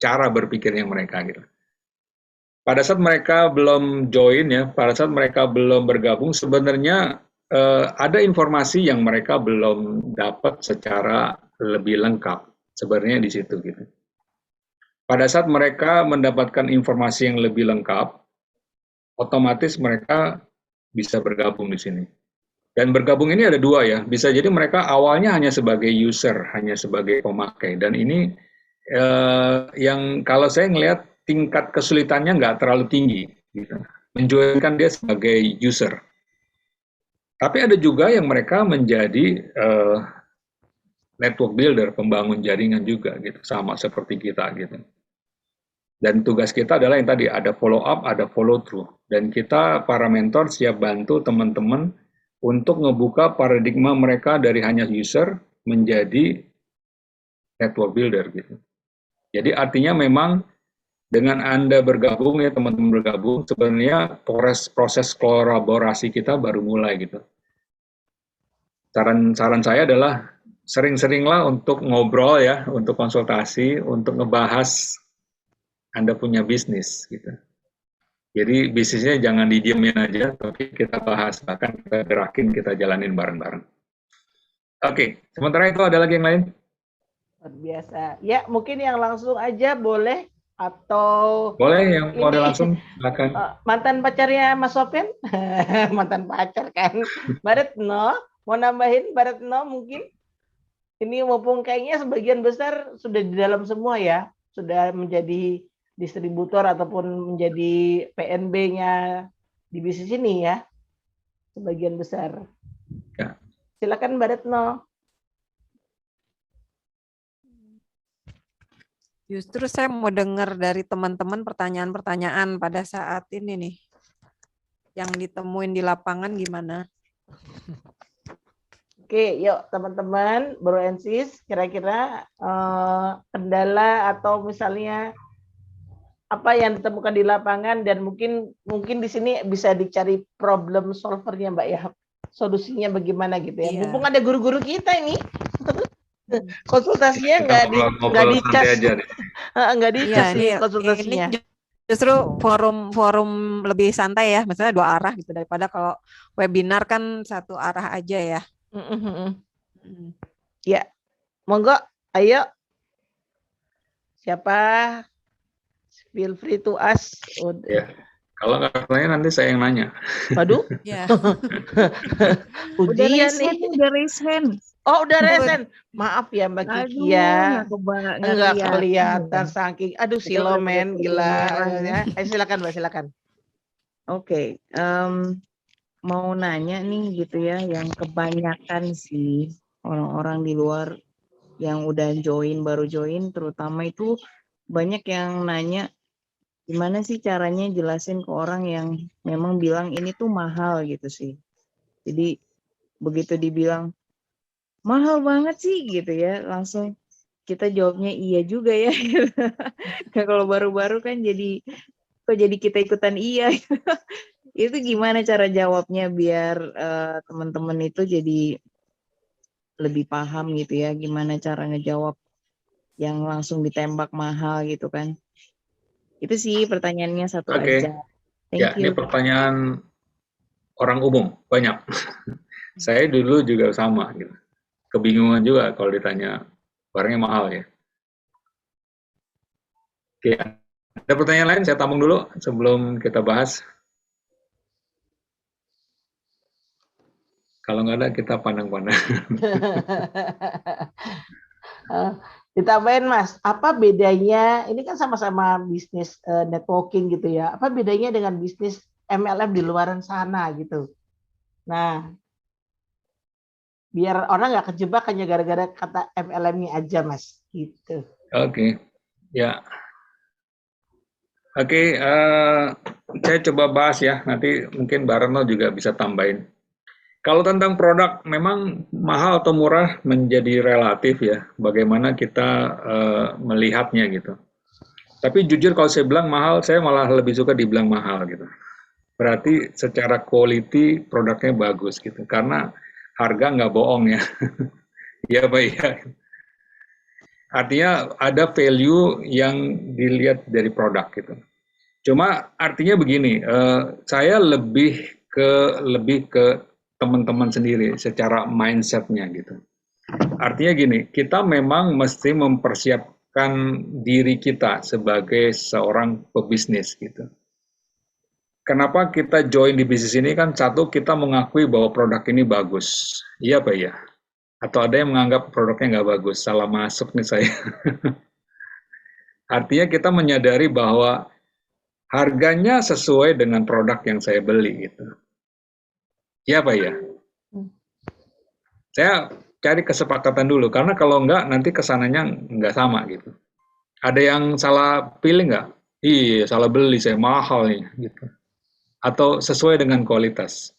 cara berpikirnya mereka gitu. Pada saat mereka belum join ya, pada saat mereka belum bergabung, sebenarnya ada informasi yang mereka belum dapat secara lebih lengkap. Sebenarnya di situ gitu. Pada saat mereka mendapatkan informasi yang lebih lengkap, otomatis mereka bisa bergabung di sini. Dan bergabung ini ada dua ya, bisa jadi mereka awalnya hanya sebagai user, hanya sebagai pemakai. Dan ini yang kalau saya ngelihat tingkat kesulitannya nggak terlalu tinggi, gitu. Menjoinkan dia sebagai user. Tapi ada juga yang mereka menjadi network builder, pembangun jaringan juga, gitu, sama seperti kita, gitu. Dan tugas kita adalah yang tadi ada follow up, ada follow through. Dan kita para mentor siap bantu teman-teman untuk ngebuka paradigma mereka dari hanya user menjadi network builder gitu. Jadi artinya memang dengan Anda bergabung ya teman-teman bergabung, sebenarnya proses kolaborasi kita baru mulai gitu. Saran saya adalah sering-seringlah untuk ngobrol ya, untuk konsultasi, untuk ngebahas Anda punya bisnis gitu. Jadi bisnisnya jangan didiemin aja, tapi kita bahas, bahkan kita gerakin, kita jalanin bareng-bareng. Oke, sementara itu ada lagi yang lain? Luar biasa. Ya, mungkin yang langsung aja boleh, atau... Boleh, yang mau langsung, silakan. Mantan pacarnya Mas Sofian? Mantan pacar kan? Mbak Retno, mau nambahin Mbak Retno mungkin? Ini mumpung kayaknya sebagian besar sudah di dalam semua ya, sudah menjadi distributor ataupun menjadi PNB-nya di bisnis ini ya, sebagian besar. Ya. Silakan Mbak Retno. Justru saya mau dengar dari teman-teman pertanyaan-pertanyaan pada saat ini nih, yang ditemuin di lapangan gimana? Oke, yuk teman-teman, Bro and Sis, kira-kira kendala atau misalnya apa yang ditemukan di lapangan, dan mungkin di sini bisa dicari problem solvernya Mbak ya, solusinya bagaimana gitu ya. Iya. Mumpung ada guru-guru kita ini, konsultasinya Kita nggak ngobrol dicas, santai aja nih. nggak Iya, dicas ini nih konsultasinya. justru forum lebih santai ya, misalnya 2 arah gitu, daripada kalau webinar kan 1 arah aja ya. Ya, monggo, ayo. Siapa? Feel free to ask. Ya. Kalau nggak tanya nanti saya yang nanya. Waduh, Ya. ujian nih. Udah raise hand. Oh, udah resen. Maaf ya Mbak Kiki ya. Enggak kelihatan saking. Aduh, silomen gila. Ya. Silakan Mbak, silakan. Oke, mau nanya nih gitu ya, yang kebanyakan sih orang-orang di luar yang udah baru join, terutama itu banyak yang nanya gimana sih caranya jelasin ke orang yang memang bilang ini tuh mahal gitu sih. Jadi begitu dibilang mahal banget sih gitu ya, langsung kita jawabnya iya juga ya. Nah, kalau baru-baru kan kok jadi kita ikutan iya. Itu gimana cara jawabnya biar teman-teman itu jadi lebih paham gitu ya, gimana cara ngejawab yang langsung ditembak mahal gitu kan. Itu sih pertanyaannya satu aja. Ya, ini pertanyaan orang umum, banyak. Saya dulu juga sama gitu. Kebingungan juga kalau ditanya barangnya mahal ya. Oke, ada pertanyaan lain, saya tampung dulu sebelum kita bahas. Kalau nggak ada, kita pandang-pandang. Ditambahin Mas, apa bedanya, ini kan sama-sama bisnis networking gitu ya, apa bedanya dengan bisnis MLM di luaran sana gitu. Nah, biar orang nggak kejebak hanya gara-gara kata MLM-nya aja Mas, gitu. Oke, ya. Oke, saya coba bahas ya, nanti mungkin Mbak Retno juga bisa tambahin. Kalau tentang produk, memang mahal atau murah menjadi relatif ya, bagaimana kita melihatnya gitu. Tapi jujur kalau saya bilang mahal, saya malah lebih suka dibilang mahal gitu. Berarti secara quality produknya bagus gitu, karena harga nggak bohong ya. Ya baik ya. Artinya ada value yang dilihat dari produk gitu. Cuma artinya begini, saya lebih ke teman-teman sendiri secara mindsetnya gitu. Artinya gini, kita memang mesti mempersiapkan diri kita sebagai seorang pebisnis gitu. Kenapa kita join di bisnis ini kan, satu, kita mengakui bahwa produk ini bagus. Iya Pak ya? Atau ada yang menganggap produknya nggak bagus, salah masuk nih saya. Artinya kita menyadari bahwa harganya sesuai dengan produk yang saya beli gitu. Iya Pak ya? Saya cari kesepakatan dulu, karena kalau enggak nanti kesananya enggak sama gitu. Ada yang salah pilih enggak? Iya, salah beli, saya mahal nih gitu. Atau sesuai dengan kualitas?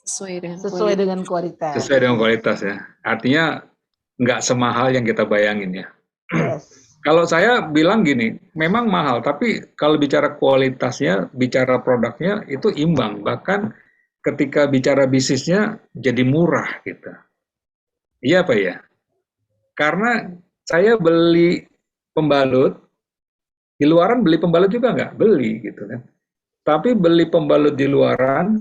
Sesuai dengan kualitas. Sesuai dengan kualitas ya. Artinya enggak semahal yang kita bayangin ya. Yes. Kalau saya bilang gini, memang mahal, tapi kalau bicara kualitasnya, bicara produknya itu imbang, bahkan ketika bicara bisnisnya jadi murah gitu. Iya Pak ya? Karena saya beli pembalut, di luaran beli pembalut juga nggak? Beli gitu kan. Tapi beli pembalut di luaran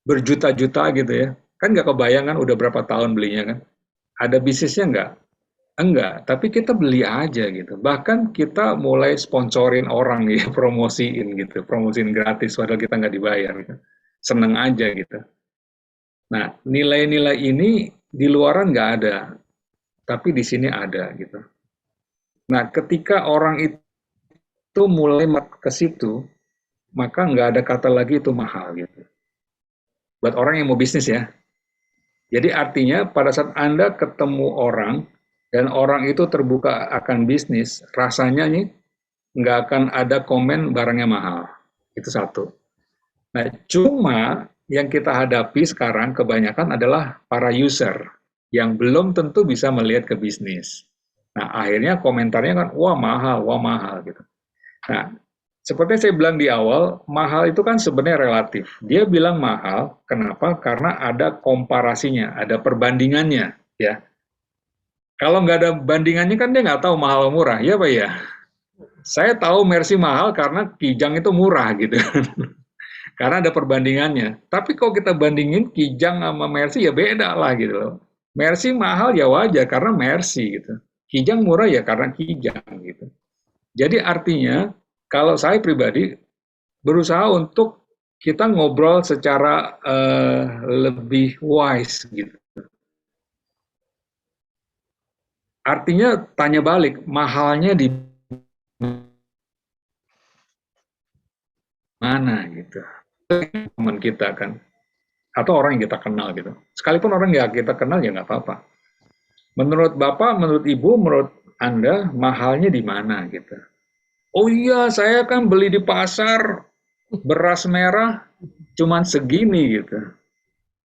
berjuta-juta gitu ya. Kan nggak kebayang kan udah berapa tahun belinya kan. Ada bisnisnya nggak? Enggak, tapi kita beli aja gitu. Bahkan kita mulai sponsorin orang ya, promosiin gitu. Promosiin gratis padahal kita nggak dibayar gitu. Seneng aja gitu. Nah, nilai-nilai ini di luaran nggak ada, tapi di sini ada gitu. Nah, ketika orang itu mulai ke situ, maka nggak ada kata lagi itu mahal gitu. Buat orang yang mau bisnis ya. Jadi artinya pada saat Anda ketemu orang dan orang itu terbuka akan bisnis, rasanya nih nggak akan ada komen barangnya mahal. Itu satu. Nah, cuma yang kita hadapi sekarang kebanyakan adalah para user yang belum tentu bisa melihat ke bisnis. Nah, akhirnya komentarnya kan, wah mahal gitu. Nah, seperti saya bilang di awal, mahal itu kan sebenarnya relatif. Dia bilang mahal, kenapa? Karena ada komparasinya, ada perbandingannya, ya. Kalau nggak ada bandingannya kan dia nggak tahu mahal atau murah, ya Pak ya. Saya tahu Mercy mahal karena Kijang itu murah gitu. Karena ada perbandingannya. Tapi kalau kita bandingin Kijang sama Mercy ya beda lah gitu loh. Mercy mahal ya wajar karena Mercy gitu. Kijang murah ya karena Kijang gitu. Jadi artinya kalau saya pribadi berusaha untuk kita ngobrol secara lebih wise gitu. Artinya tanya balik, mahalnya di mana gitu. Teman kita kan, atau orang yang kita kenal gitu. Sekalipun orang yang kita kenal ya nggak apa-apa. Menurut Bapak, menurut Ibu, menurut Anda, mahalnya di mana gitu. Oh iya, saya kan beli di pasar beras merah cuman segini gitu.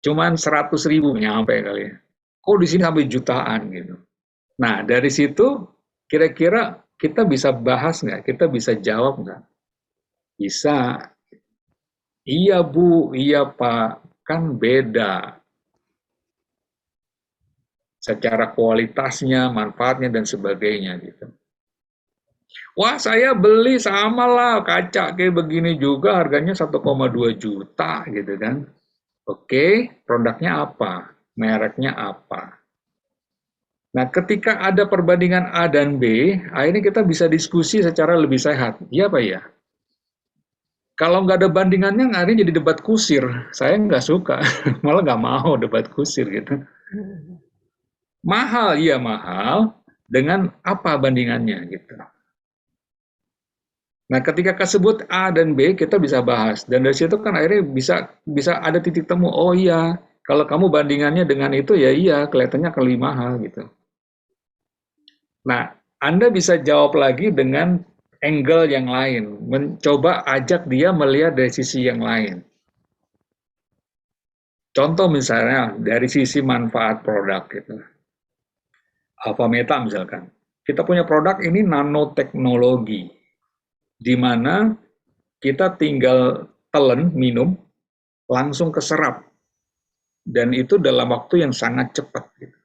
Cuman 100.000 nyampe kali ya. Kok di sini sampai jutaan gitu. Nah, dari situ kira-kira kita bisa bahas nggak? Kita bisa jawab nggak? Bisa. Iya Bu, iya Pak, kan beda. Secara kualitasnya, manfaatnya, dan sebagainya gitu. Wah, saya beli sama lah, kaca kayak begini juga, harganya 1,2 juta gitu kan. Oke, produknya apa? Mereknya apa? Nah, ketika ada perbandingan A dan B, akhirnya kita bisa diskusi secara lebih sehat. Iya Pak ya? Kalau nggak ada bandingannya, akhirnya jadi debat kusir. Saya nggak suka, malah nggak mau debat kusir gitu. Mahal, iya mahal. Dengan apa bandingannya gitu. Nah, ketika kesebut A dan B, kita bisa bahas. Dan dari situ kan akhirnya bisa ada titik temu. Oh iya, kalau kamu bandingannya dengan itu, ya iya, kelihatannya akan lebih mahal gitu. Nah, Anda bisa jawab lagi dengan angle yang lain, mencoba ajak dia melihat dari sisi yang lain. Contoh misalnya dari sisi manfaat produk gitu. Alphameta misalkan. Kita punya produk ini nanoteknologi, di mana kita tinggal telan, minum, langsung keserap. Dan itu dalam waktu yang sangat cepat. Gitu.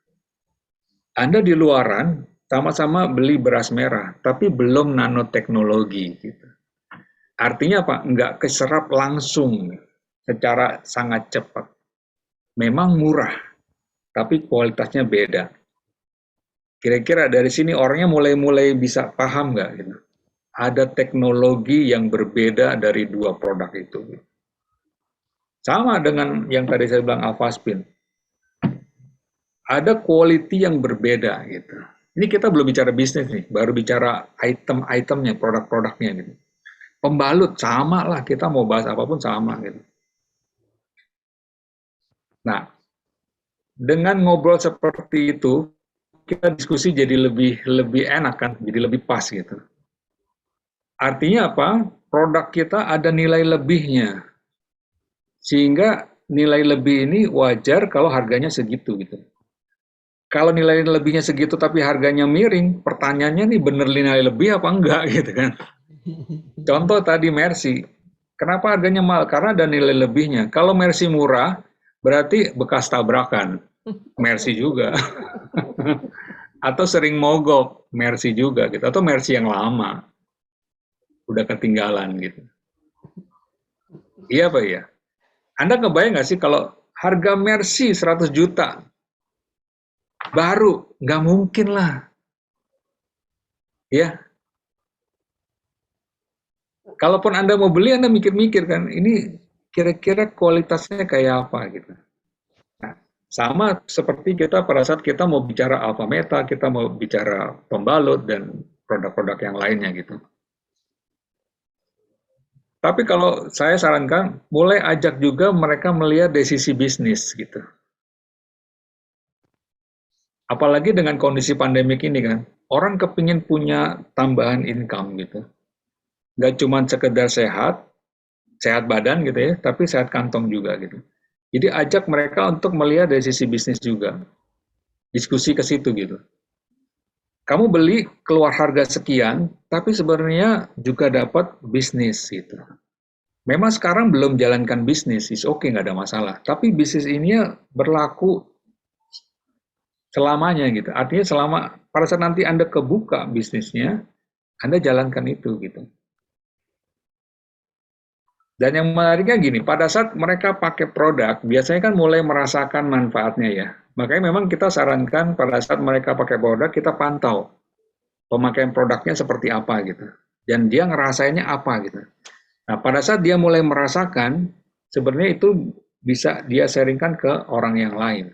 Anda di luaran, sama-sama beli beras merah, tapi belum nanoteknologi. Gitu. Artinya apa? Nggak keserap langsung secara sangat cepat. Memang murah, tapi kualitasnya beda. Kira-kira dari sini orangnya mulai bisa paham nggak? Gitu. Ada teknologi yang berbeda dari dua produk itu. Sama dengan yang tadi saya bilang Alphaspin. Ada quality yang berbeda gitu. Ini kita belum bicara bisnis nih, baru bicara item-itemnya, produk-produknya gitu. Pembalut sama lah, kita mau bahas apapun sama gitu. Nah, dengan ngobrol seperti itu, kita diskusi jadi lebih enak kan, jadi lebih pas gitu. Artinya apa? Produk kita ada nilai lebihnya, sehingga nilai lebih ini wajar kalau harganya segitu gitu. Kalau nilai lebihnya segitu tapi harganya miring, pertanyaannya nih bener nilai lebih apa enggak gitu kan. Contoh tadi Mercy, kenapa harganya mahal? Karena ada nilai lebihnya. Kalau Mercy murah, berarti bekas tabrakan, Mercy juga. Atau sering mogok, Mercy juga gitu. Atau Mercy yang lama, udah ketinggalan gitu. Iya Pak ya? Anda kebayang nggak sih kalau harga Mercy 100 juta, baru, nggak mungkin lah. Ya. Kalaupun Anda mau beli, Anda mikir-mikir kan, ini kira-kira kualitasnya kayak apa gitu. Nah, sama seperti kita pada saat kita mau bicara Alphameta, kita mau bicara pembalut dan produk-produk yang lainnya gitu. Tapi kalau saya sarankan, mulai ajak juga mereka melihat dari sisi bisnis gitu. Apalagi dengan kondisi pandemik ini kan, orang kepingin punya tambahan income gitu. Nggak cuma sekedar sehat badan gitu ya, tapi sehat kantong juga gitu. Jadi ajak mereka untuk melihat dari sisi bisnis juga. Diskusi ke situ gitu. kamu beli keluar harga sekian, tapi sebenarnya juga dapat bisnis gitu. Memang sekarang belum jalankan bisnis, is oke, nggak ada masalah. Tapi bisnis ini berlaku selamanya gitu. Artinya selama pada saat nanti Anda kebuka bisnisnya, Anda jalankan itu gitu. Dan yang menariknya gini, pada saat mereka pakai produk, biasanya kan mulai merasakan manfaatnya ya. Makanya memang kita sarankan pada saat mereka pakai produk, kita pantau pemakaian produknya seperti apa gitu. Dan dia ngerasainnya apa gitu. Nah, pada saat dia mulai merasakan, sebenarnya itu bisa dia sharingkan ke orang yang lain.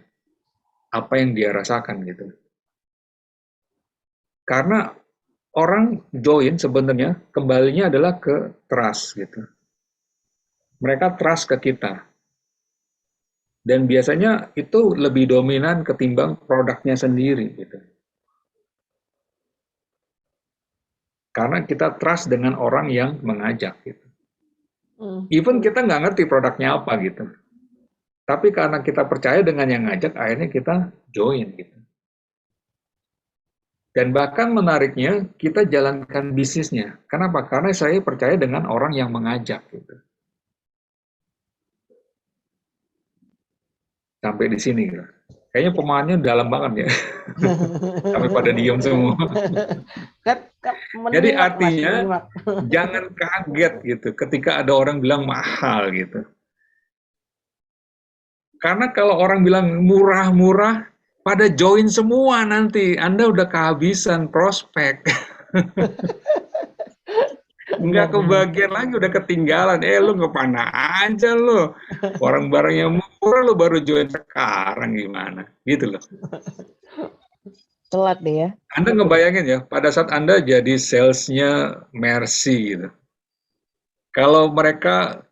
Apa yang dia rasakan gitu. Karena orang join sebenarnya kembalinya adalah ke trust gitu. Mereka trust ke kita. Dan biasanya itu lebih dominan ketimbang produknya sendiri gitu. Karena kita trust dengan orang yang mengajak gitu. Even kita nggak ngerti produknya apa gitu. Tapi karena kita percaya dengan yang ngajak, akhirnya kita join gitu. Dan bahkan menariknya, kita jalankan bisnisnya. Kenapa? Karena saya percaya dengan orang yang mengajak gitu. Sampai di sini gitu. Kayaknya pemahamannya dalam banget ya. Sampai pada diem semua. Jadi artinya jangan kaget gitu ketika ada orang bilang mahal gitu. Karena kalau orang bilang murah-murah, pada join semua nanti. Anda udah kehabisan prospek. Nggak kebagian lagi, udah ketinggalan. Lu kemana aja lu? Barang-barang yang murah lu baru join sekarang gimana? Gitu loh. Telat deh ya. Anda ngebayangin ya, pada saat Anda jadi salesnya Mercy gitu. Kalau mereka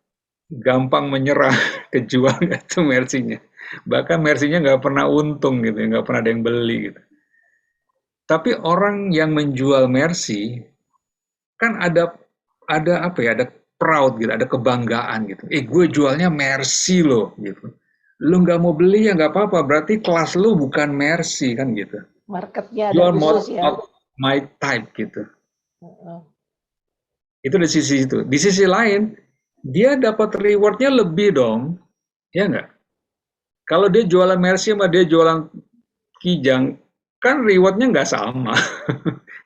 gampang menyerah, kejual itu Mercy-nya. Bahkan Mercy-nya nggak pernah untung gitu, nggak pernah ada yang beli gitu. Tapi orang yang menjual Mercy, kan ada apa ya, ada proud gitu, ada kebanggaan gitu. Gue jualnya Mercy loh gitu. Lu nggak mau beli ya nggak apa-apa, berarti kelas lu bukan Mercy kan gitu. Marketnya You ada are khusus ya. not my type gitu. Itu di sisi itu. Di sisi lain, dia dapat rewardnya lebih dong, ya nggak? Kalau dia jualan Mercy sama dia jualan Kijang, kan rewardnya nggak sama.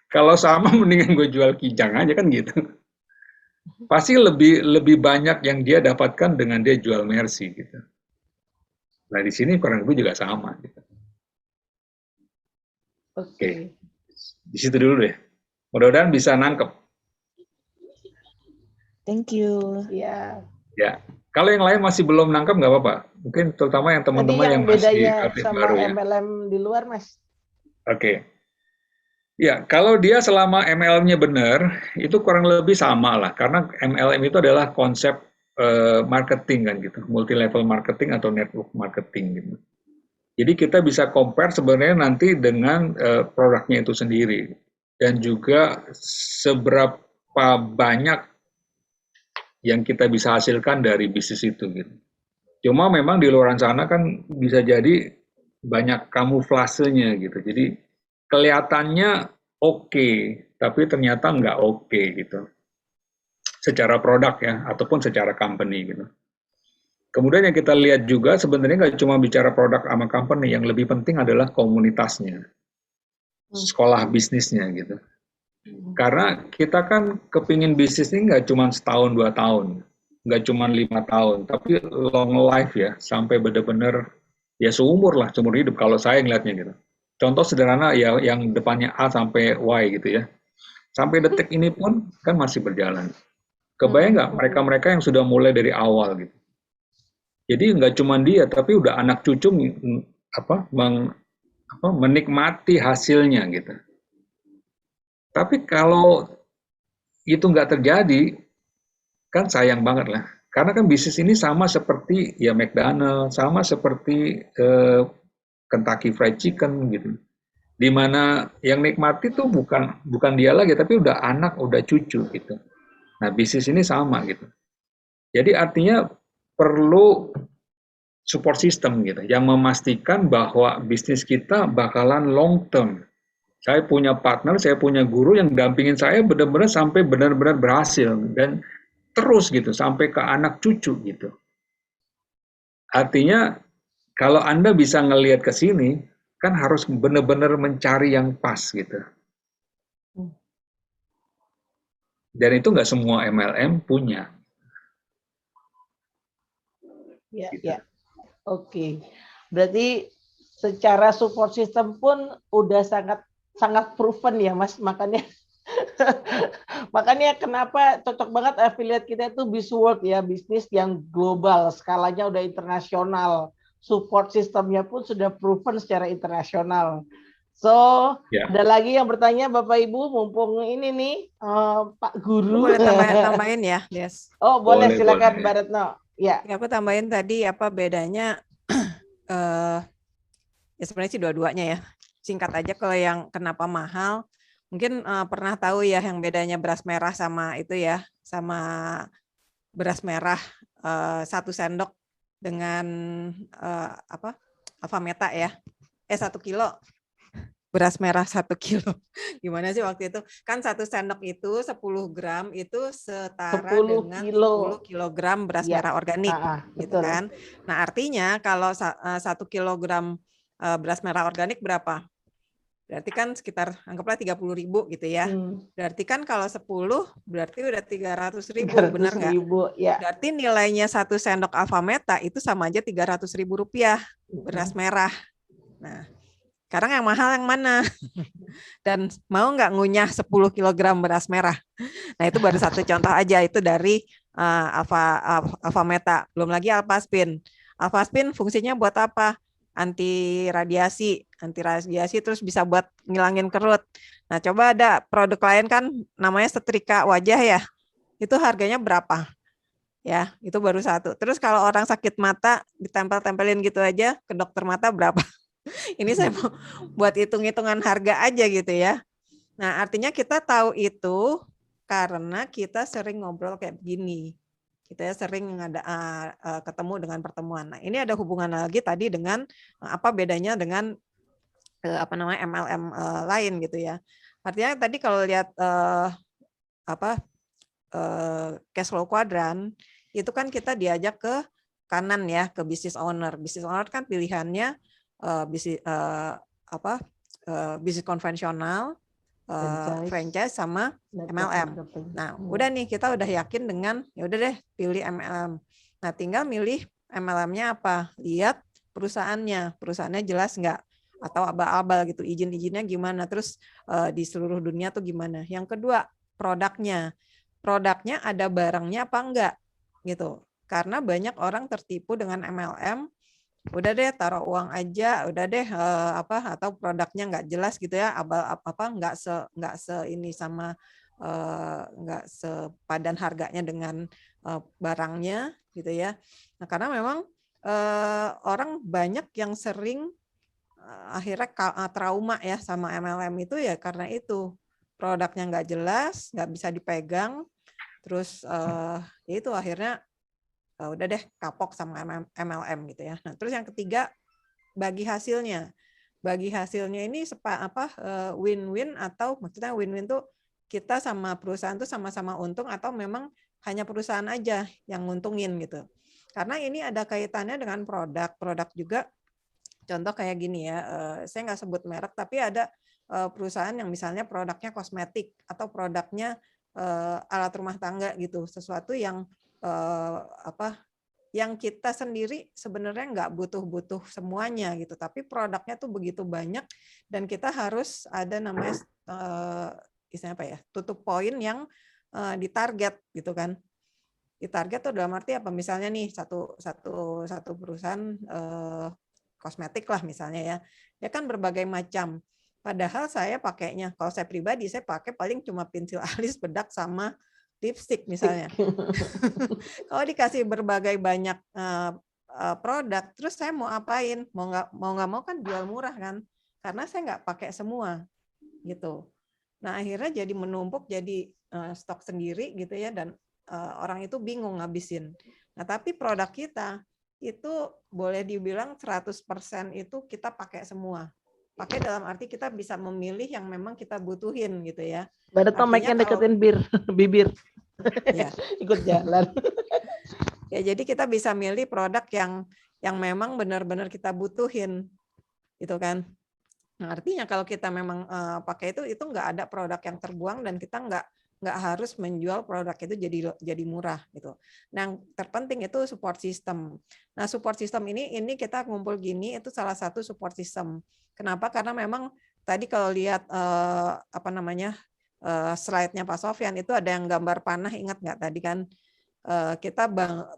Kalau sama, mendingan gue jual Kijang aja kan gitu. Pasti lebih banyak yang dia dapatkan dengan dia jual Mercy gitu. Nah di sini kurang lebih juga sama. Gitu. Oke, di situ dulu deh. Mudah-mudahan bisa nangkep. Thank you. Ya. Ya, kalau yang lain masih belum nangkep nggak apa-apa. Mungkin terutama yang teman-teman yang masih aktif baru ya. MLM di luar, Mas. Oke. Ya, kalau dia selama MLM-nya benar, itu kurang lebih sama lah. Karena MLM itu adalah konsep marketing kan gitu, multi level marketing atau network marketing gitu. Jadi kita bisa compare sebenarnya nanti dengan produknya itu sendiri dan juga seberapa banyak yang kita bisa hasilkan dari bisnis itu gitu. Cuma memang di luar sana kan bisa jadi banyak kamuflasenya gitu. Jadi kelihatannya oke, tapi ternyata nggak oke gitu. Secara produk ya, ataupun secara company gitu. Kemudian yang kita lihat juga sebenarnya nggak cuma bicara produk sama company, yang lebih penting adalah komunitasnya, sekolah bisnisnya gitu. Karena kita kan kepingin bisnis ini nggak cuma setahun 2 tahun, nggak cuma 5 tahun, tapi long life ya, sampai benar-benar ya seumur lah, seumur hidup kalau saya ngeliatnya gitu. Contoh sederhana ya, yang depannya A sampai Y gitu ya, sampai detik ini pun kan masih berjalan. Kebayang nggak mereka-mereka yang sudah mulai dari awal gitu. Jadi nggak cuma dia, tapi udah anak cucu menikmati hasilnya gitu. Tapi kalau itu nggak terjadi, kan sayang banget lah. Karena kan bisnis ini sama seperti ya McDonald, sama seperti Kentucky Fried Chicken gitu. Dimana yang nikmati tuh bukan dia lagi, tapi udah anak, udah cucu gitu. Nah bisnis ini sama gitu. Jadi artinya perlu support system gitu, yang memastikan bahwa bisnis kita bakalan long term. Saya punya partner, saya punya guru yang dampingin saya benar-benar sampai benar-benar berhasil dan terus gitu sampai ke anak cucu gitu. Artinya kalau Anda bisa ngelihat ke sini, kan harus benar-benar mencari yang pas gitu. Dan itu nggak semua MLM punya. Ya, Gitu. ya. Oke. Berarti secara support system pun udah sangat proven ya, Mas. Makanya kenapa cocok banget affiliate kita itu Bizworld ya, bisnis yang global, skalanya udah internasional. Support sistemnya pun sudah proven secara internasional. So, Ya. ada lagi yang bertanya Bapak Ibu, mumpung ini nih Pak Guru. Boleh tambahin ya, Des. Oh, boleh, Boleh, silakan boleh. Mbak Retno. Ya. Ya, aku tambahin tadi apa bedanya ya sebenarnya sih dua-duanya ya. Singkat aja kalau yang kenapa mahal, mungkin pernah tahu ya yang bedanya beras merah sama itu ya, sama beras merah 1 sendok dengan apa? Alfameta ya. 1 kilo. Beras merah 1 kilo. Gimana sih waktu itu? Kan 1 sendok itu 10 gram itu setara 10 dengan kilo. 10 kilogram beras Ya. merah organik. Gitu Betul. kan. Nah artinya kalau 1 kilogram beras merah organik berapa? Berarti kan sekitar anggaplah 30.000 gitu ya. Berarti kan kalau 10 berarti udah 300.000, benar nggak? Ya. Berarti nilainya 1 sendok Alfameta itu sama aja 300.000 rupiah beras merah. Nah, sekarang yang mahal yang mana? Dan mau nggak ngunyah 10 kg beras merah? Nah itu baru satu contoh aja, itu dari Alfameta. Belum lagi Alphaspin. Alphaspin fungsinya buat apa? Anti radiasi terus bisa buat ngilangin kerut. Nah coba ada produk lain kan namanya setrika wajah ya, itu harganya berapa? Ya itu baru satu. Terus kalau orang sakit mata ditempel-tempelin gitu aja ke dokter mata berapa? Ini saya mau buat hitung-hitungan harga aja gitu ya. Nah artinya kita tahu itu karena kita sering ngobrol kayak begini. Kita sering ketemu dengan pertemuan. Nah, ini ada hubungan lagi tadi dengan apa bedanya dengan MLM lain gitu ya. Artinya tadi kalau lihat cash flow quadrant itu kan kita diajak ke kanan ya, ke business owner. Business owner kan pilihannya bisnis konvensional, franchise sama MLM. Nah, udah nih kita udah yakin dengan ya udah deh pilih MLM. Nah, tinggal milih MLM-nya apa? Lihat perusahaannya jelas nggak? Atau abal-abal gitu, izin-izinnya gimana? Terus di seluruh dunia tuh gimana? Yang kedua, produknya ada barangnya apa enggak? Gitu. Karena banyak orang tertipu dengan MLM. Udah deh taruh uang aja, udah deh atau produknya nggak jelas gitu ya, nggak ini sama nggak sepadan harganya dengan barangnya gitu ya. Nah karena memang orang banyak yang sering akhirnya trauma ya sama MLM itu ya karena itu produknya nggak jelas, nggak bisa dipegang, terus itu akhirnya udah deh kapok sama MLM gitu ya. Nah, terus yang ketiga bagi hasilnya. Bagi hasilnya ini win-win atau maksudnya win-win tuh kita sama perusahaan tuh sama-sama untung atau memang hanya perusahaan aja yang nguntungin gitu. Karena ini ada kaitannya dengan produk juga. Contoh kayak gini ya, saya nggak sebut merek tapi ada perusahaan yang misalnya produknya kosmetik atau produknya alat rumah tangga gitu, sesuatu yang yang kita sendiri sebenarnya nggak butuh semuanya gitu, tapi produknya tuh begitu banyak dan kita harus ada namanya istilahnya apa ya, tutup poin yang ditarget gitu kan. Ditarget tuh dalam arti apa? Misalnya nih satu perusahaan kosmetik lah misalnya ya, dia kan berbagai macam. Padahal saya pakainya, kalau saya pribadi saya pakai paling cuma pensil alis, bedak sama lipstick misalnya. Kalau dikasih berbagai banyak produk, terus saya mau apain? Mau nggak mau kan jual murah kan? Karena saya nggak pakai semua gitu. Nah akhirnya jadi menumpuk, jadi stok sendiri gitu ya, dan orang itu bingung ngabisin. Nah tapi produk kita itu boleh dibilang 100% itu kita pakai semua. pakai dalam arti kita bisa memilih yang memang kita butuhin gitu ya. Baru tomek yang deketin bibir. Ya. Ikut jalan. Ya, jadi kita bisa milih produk yang memang benar-benar kita butuhin, gitu kan. Nah, artinya kalau kita memang pakai itu nggak ada produk yang terbuang dan kita nggak harus menjual produk itu jadi murah gitu. Nah, yang terpenting itu support system. Nah, support system ini kita ngumpul gini itu salah satu support system. Kenapa? Karena memang tadi kalau lihat slide-nya Pak Sofyan itu ada yang gambar panah, ingat nggak tadi kan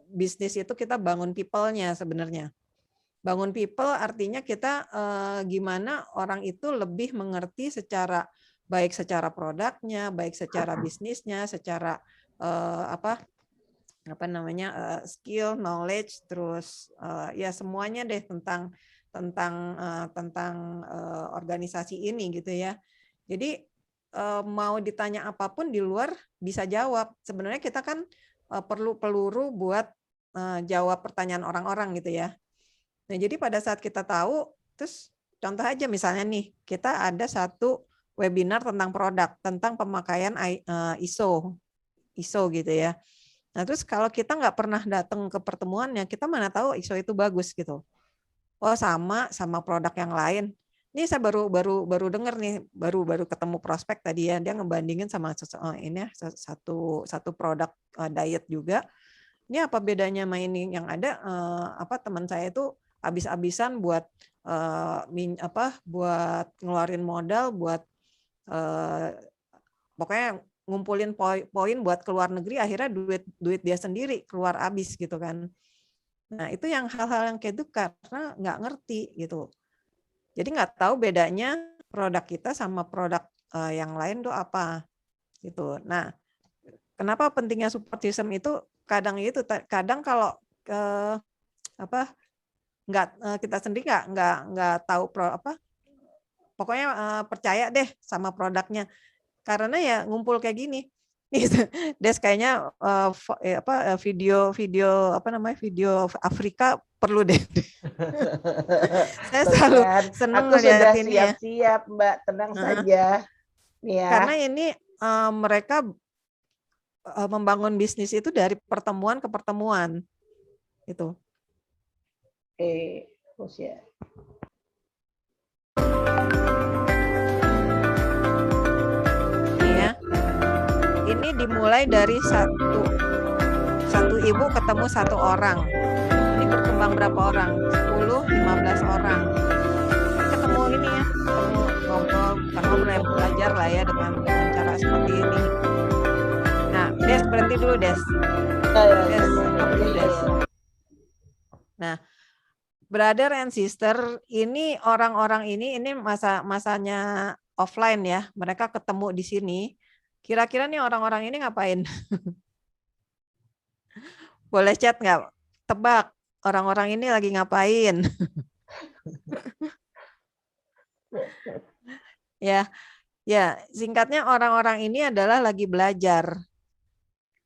bisnis itu kita bangun people-nya sebenarnya. Bangun people artinya kita gimana orang itu lebih mengerti baik secara produknya, baik secara bisnisnya, secara skill, knowledge, terus ya semuanya deh tentang organisasi ini gitu ya. Jadi mau ditanya apapun di luar bisa jawab. Sebenarnya kita kan perlu peluru buat jawab pertanyaan orang-orang gitu ya. Nah, jadi pada saat kita tahu, terus contoh aja misalnya nih, kita ada satu webinar tentang produk, tentang pemakaian ISO gitu ya. Nah, terus kalau kita nggak pernah datang ke pertemuannya, kita mana tahu ISO itu bagus gitu. Oh, sama produk yang lain. Ini saya baru dengar nih, baru ketemu prospek tadi ya, dia ngebandingin sama satu produk diet juga. Ini apa bedanya sama ini? Yang ada teman saya itu habis-habisan buat buat ngeluarin modal buat pokoknya ngumpulin poin buat keluar negeri, akhirnya duit dia sendiri keluar habis gitu kan. Nah, itu yang hal-hal yang kayak itu karena nggak ngerti gitu. Jadi nggak tahu bedanya produk kita sama produk yang lain tuh apa gitu. Nah, kenapa pentingnya support system itu? Kadang kalau kita sendiri nggak tahu pokoknya percaya deh sama produknya karena ya ngumpul kayak gini. Des kayaknya video Afrika perlu deh. Saya selalu senang sudah ini ya. Siap-siap Mbak, tenang saja. Ya. Karena ini mereka membangun bisnis itu dari pertemuan ke pertemuan itu. Terus ya. Iya. Ini dimulai dari satu ibu ketemu satu orang. Ini berkembang berapa orang? 10, 15 orang. Ketemu ini ya, ketemu ngobrol, belajar lah ya dengan cara seperti ini. Nah, Des berhenti dulu Des. Des. Nah, brother and sister, ini orang-orang ini masanya offline ya. Mereka ketemu di sini. Kira-kira nih orang-orang ini ngapain? Boleh chat nggak? Tebak, orang-orang ini lagi ngapain? Ya, singkatnya orang-orang ini adalah lagi belajar.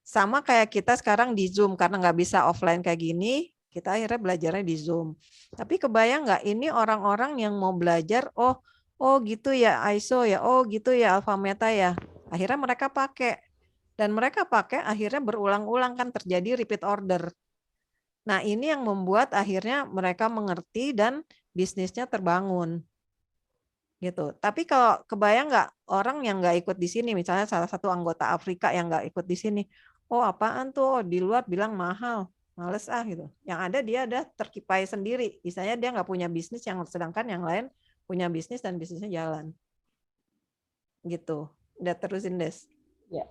Sama kayak kita sekarang di Zoom, karena nggak bisa offline kayak gini, kita akhirnya belajarnya di Zoom. Tapi kebayang nggak ini orang-orang yang mau belajar, oh gitu ya ISO ya, oh gitu ya Alpha Meta ya. Akhirnya mereka pakai. Dan mereka pakai akhirnya berulang-ulang kan terjadi repeat order. Nah ini yang membuat akhirnya mereka mengerti dan bisnisnya terbangun. Gitu. Tapi kalau kebayang nggak orang yang nggak ikut di sini, misalnya salah satu anggota Afrika yang nggak ikut di sini, oh apaan tuh, di luar bilang mahal. Males gitu. Yang ada dia ada terkipai sendiri. Misalnya dia nggak punya bisnis, sedangkan yang lain punya bisnis dan bisnisnya jalan. Gitu. Udah terusin Des. Ya.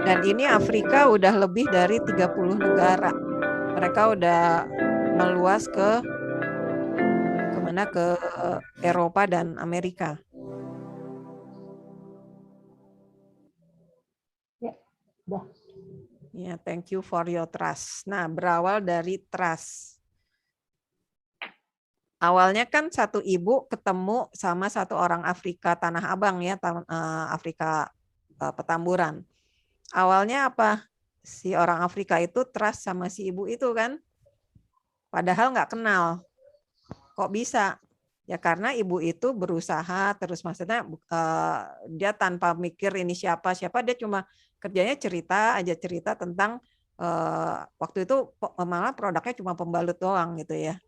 Dan ini Afrika udah lebih dari 30 negara. Mereka udah meluas ke Eropa dan Amerika. Ya, udah. Ya, thank you for your trust. Nah, berawal dari trust. awalnya kan satu ibu ketemu sama satu orang Afrika Tanah Abang ya, Afrika Petamburan. Awalnya apa? Si orang Afrika itu trust sama si ibu itu kan, padahal nggak kenal. Kok bisa? Ya karena ibu itu berusaha terus, maksudnya dia tanpa mikir ini siapa, dia cuma kerjanya cerita tentang waktu itu malah produknya cuma pembalut doang gitu ya.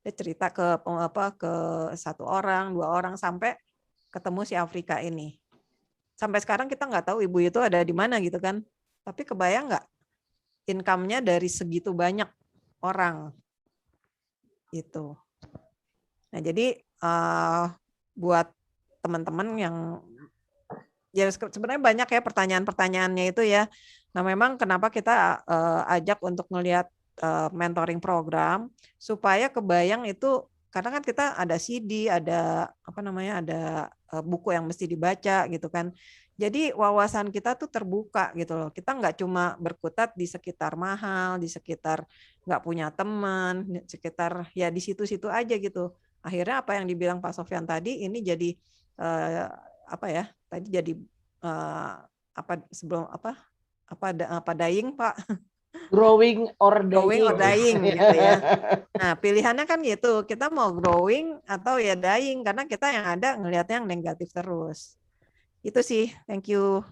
Dia cerita ke satu orang, dua orang sampai ketemu si Afrika ini. Sampai sekarang kita nggak tahu ibu itu ada di mana gitu kan. Tapi kebayang nggak income-nya dari segitu banyak orang itu. Nah, jadi buat teman-teman yang ya sebenarnya banyak ya pertanyaan-pertanyaannya itu ya. Nah, memang kenapa kita ajak untuk melihat mentoring program supaya kebayang itu, karena kan kita ada CD, ada ada buku yang mesti dibaca gitu kan. Jadi wawasan kita tuh terbuka gitu loh. Kita nggak cuma berkutat di sekitar mahal, di sekitar nggak punya teman, di sekitar ya di situ-situ aja gitu. Akhirnya apa yang dibilang Pak Sofyan tadi ini jadi tadi jadi dying Pak. Growing or dying gitu ya. Nah, pilihannya kan gitu. Kita mau growing atau ya dying, karena kita yang ada ngelihatnya yang negatif terus. Itu sih. Thank you.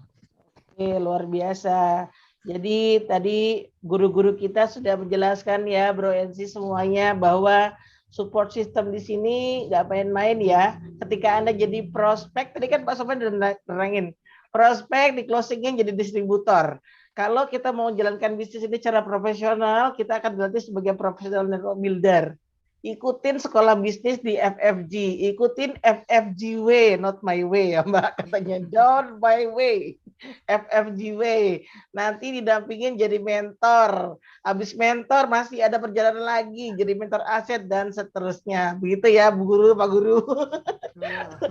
Oke, luar biasa. Jadi tadi guru-guru kita sudah menjelaskan ya, Bro NC semuanya, bahwa support system di sini nggak main-main ya. Ketika Anda jadi prospek, tadi kan Pak Sofyan udah nerangin, prospek di closingnya jadi distributor. Kalau kita mau jalankan bisnis ini secara profesional, kita akan berarti sebagai profesional network builder. Ikutin sekolah bisnis di FFG, ikutin FFG way, not my way ya Mbak, katanya don't my way, FFG way. Nanti didampingin jadi mentor, habis mentor masih ada perjalanan lagi, jadi mentor aset dan seterusnya. Begitu ya Bu Guru, Pak Guru.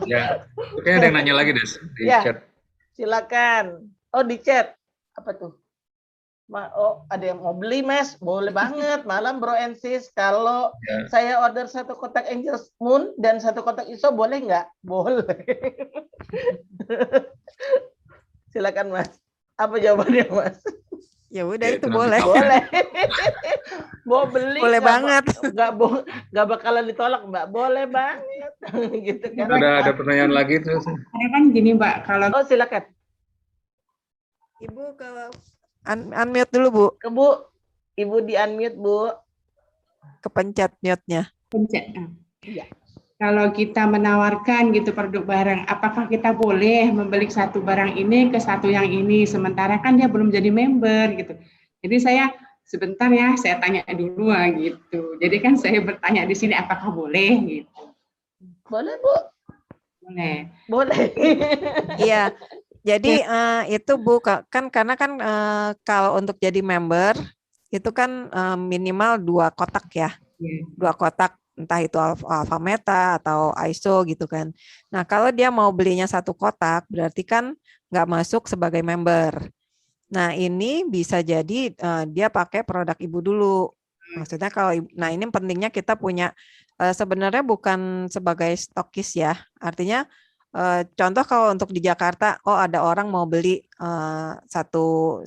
Ya, kayaknya ada yang nanya lagi Des di ya, chat. Silakan. Oh di chat, apa tuh? Oh, ada yang mau beli Mas, boleh banget. Malam Bro Ensis, kalau saya order 1 kotak Angel's Moon dan 1 kotak ISO boleh nggak? Boleh. Silakan Mas. Apa jawabannya Mas? Ya udah itu boleh. Boleh. Mau beli boleh banget. Nggak bakalan ditolak Mbak. Boleh banget. Gitu kan. Ada pertanyaan lagi terus. Karena kan gini Mbak, kalau silakan. Ibu ke unmute dulu Bu. Bu, Ibu di unmute Bu. Kepencet mute-nya. Pencet. Iya. Kalau kita menawarkan gitu produk barang, apakah kita boleh membeli satu barang ini ke satu yang ini, sementara kan dia belum jadi member gitu. Jadi saya sebentar ya, saya tanya dulu gitu. Jadi kan saya bertanya di sini apakah boleh gitu. Boleh Bu. Boleh. Boleh. Iya. Jadi itu Bu, kan karena kan kalau untuk jadi member itu kan minimal 2 kotak ya. 2 kotak, entah itu Alpha Meta atau ISO gitu kan. Nah, kalau dia mau belinya 1 kotak berarti kan nggak masuk sebagai member. Nah, ini bisa jadi dia pakai produk Ibu dulu. Maksudnya nah ini pentingnya kita punya sebenarnya bukan sebagai stokis ya. Artinya contoh kalau untuk di Jakarta, ada orang mau beli satu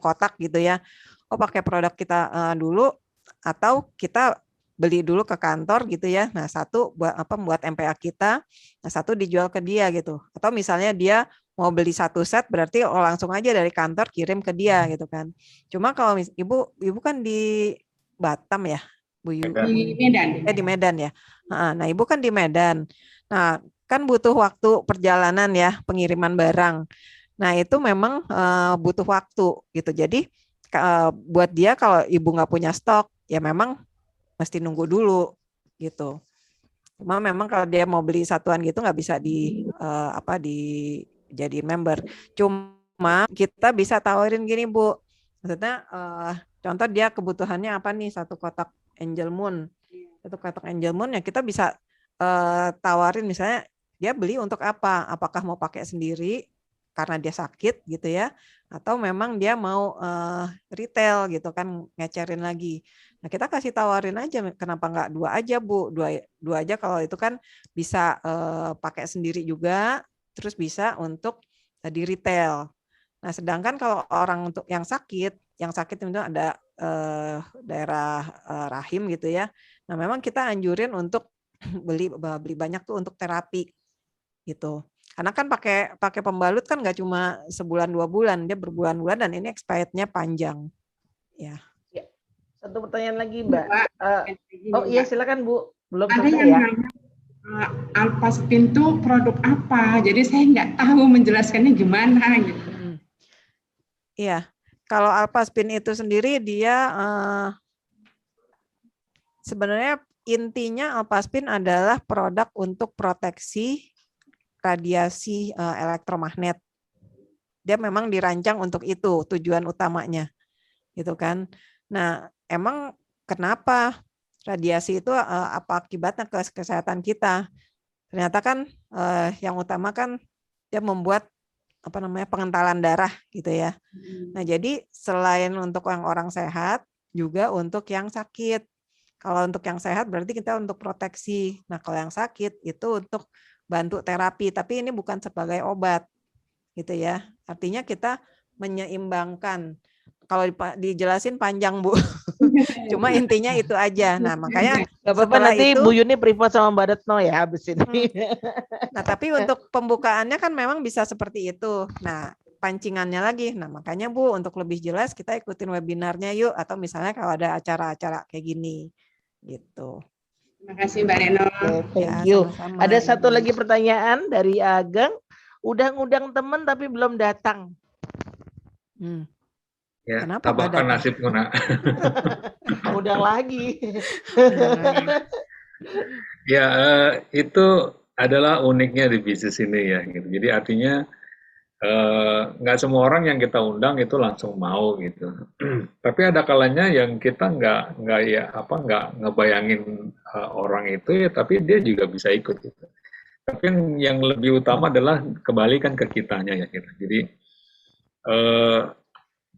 kotak gitu ya. Pakai produk kita dulu, atau kita beli dulu ke kantor gitu ya. Nah, 1 buat MPA kita, nah 1 dijual ke dia gitu. Atau misalnya dia mau beli 1 set, berarti langsung aja dari kantor kirim ke dia gitu kan. Cuma kalau Ibu kan di Batam ya, Bu Yu? Di Medan. Di Medan ya. Nah, Ibu kan di Medan. Nah, kan butuh waktu perjalanan ya, pengiriman barang. Nah, itu memang butuh waktu gitu. Jadi buat dia kalau Ibu nggak punya stok, ya memang mesti nunggu dulu gitu. Cuma memang kalau dia mau beli satuan gitu nggak bisa dijadiin member. Cuma kita bisa tawarin gini Bu. Maksudnya contoh dia kebutuhannya apa nih, 1 kotak Angel Moon. 1 kotak Angel Moon ya kita bisa tawarin misalnya dia beli untuk apa? Apakah mau pakai sendiri karena dia sakit gitu ya, atau memang dia mau retail gitu kan, ngecerin lagi. Nah, kita kasih tawarin aja, kenapa nggak 2 aja Bu, 2 aja, kalau itu kan bisa pakai sendiri juga, terus bisa untuk di retail. Nah, sedangkan kalau orang untuk yang sakit itu ada daerah rahim gitu ya. Nah, memang kita anjurin untuk beli banyak tuh untuk terapi gitu. Karena kan pakai pembalut kan nggak cuma sebulan 2 bulan, dia berbulan-bulan dan ini expirednya panjang. Ya. Satu pertanyaan lagi, Mbak. Mbak, Oh iya, silakan Bu. Belum ada selesai yang ya. nanya Alpaspin itu produk apa? Jadi saya nggak tahu menjelaskannya gimana gitu. Iya, kalau Alpaspin itu sendiri dia sebenarnya intinya Alpaspin adalah produk untuk proteksi radiasi elektromagnet. Dia memang dirancang untuk itu tujuan utamanya, gitu kan. Nah, emang kenapa radiasi itu apa akibatnya ke kesehatan kita? Ternyata kan yang utama kan dia membuat pengentalan darah gitu ya. Nah, jadi selain untuk yang orang sehat, juga untuk yang sakit. Kalau untuk yang sehat berarti kita untuk proteksi. Nah, kalau yang sakit itu untuk bantu terapi, tapi ini bukan sebagai obat gitu ya. Artinya kita menyeimbangkan. Kalau dijelasin panjang, Bu. Cuma intinya itu aja. Nah, makanya nggak apa-apa, nanti Bu Yuni privat sama Mbak Retno ya habis ini. Nah, tapi untuk pembukaannya kan memang bisa seperti itu. Nah, pancingannya lagi. Nah, makanya Bu, untuk lebih jelas kita ikutin webinarnya yuk, atau misalnya kalau ada acara-acara kayak gini. Gitu. Terima kasih Mbak Reno. Thank you. Sama-sama. Ada satu lagi pertanyaan dari Ageng. Udah ngundang temen tapi belum datang. Ya, Kenapa tabahkan nggak nasibmu, Nak. Undang lagi. Ya, itu adalah uniknya di bisnis ini ya. Gitu. Jadi artinya nggak semua orang yang kita undang itu langsung mau gitu. Tapi ada kalanya yang kita nggak ngebayangin orang itu ya, tapi dia juga bisa ikut gitu. Tapi yang lebih utama adalah kembalikan ke kitanya ya gitu. Jadi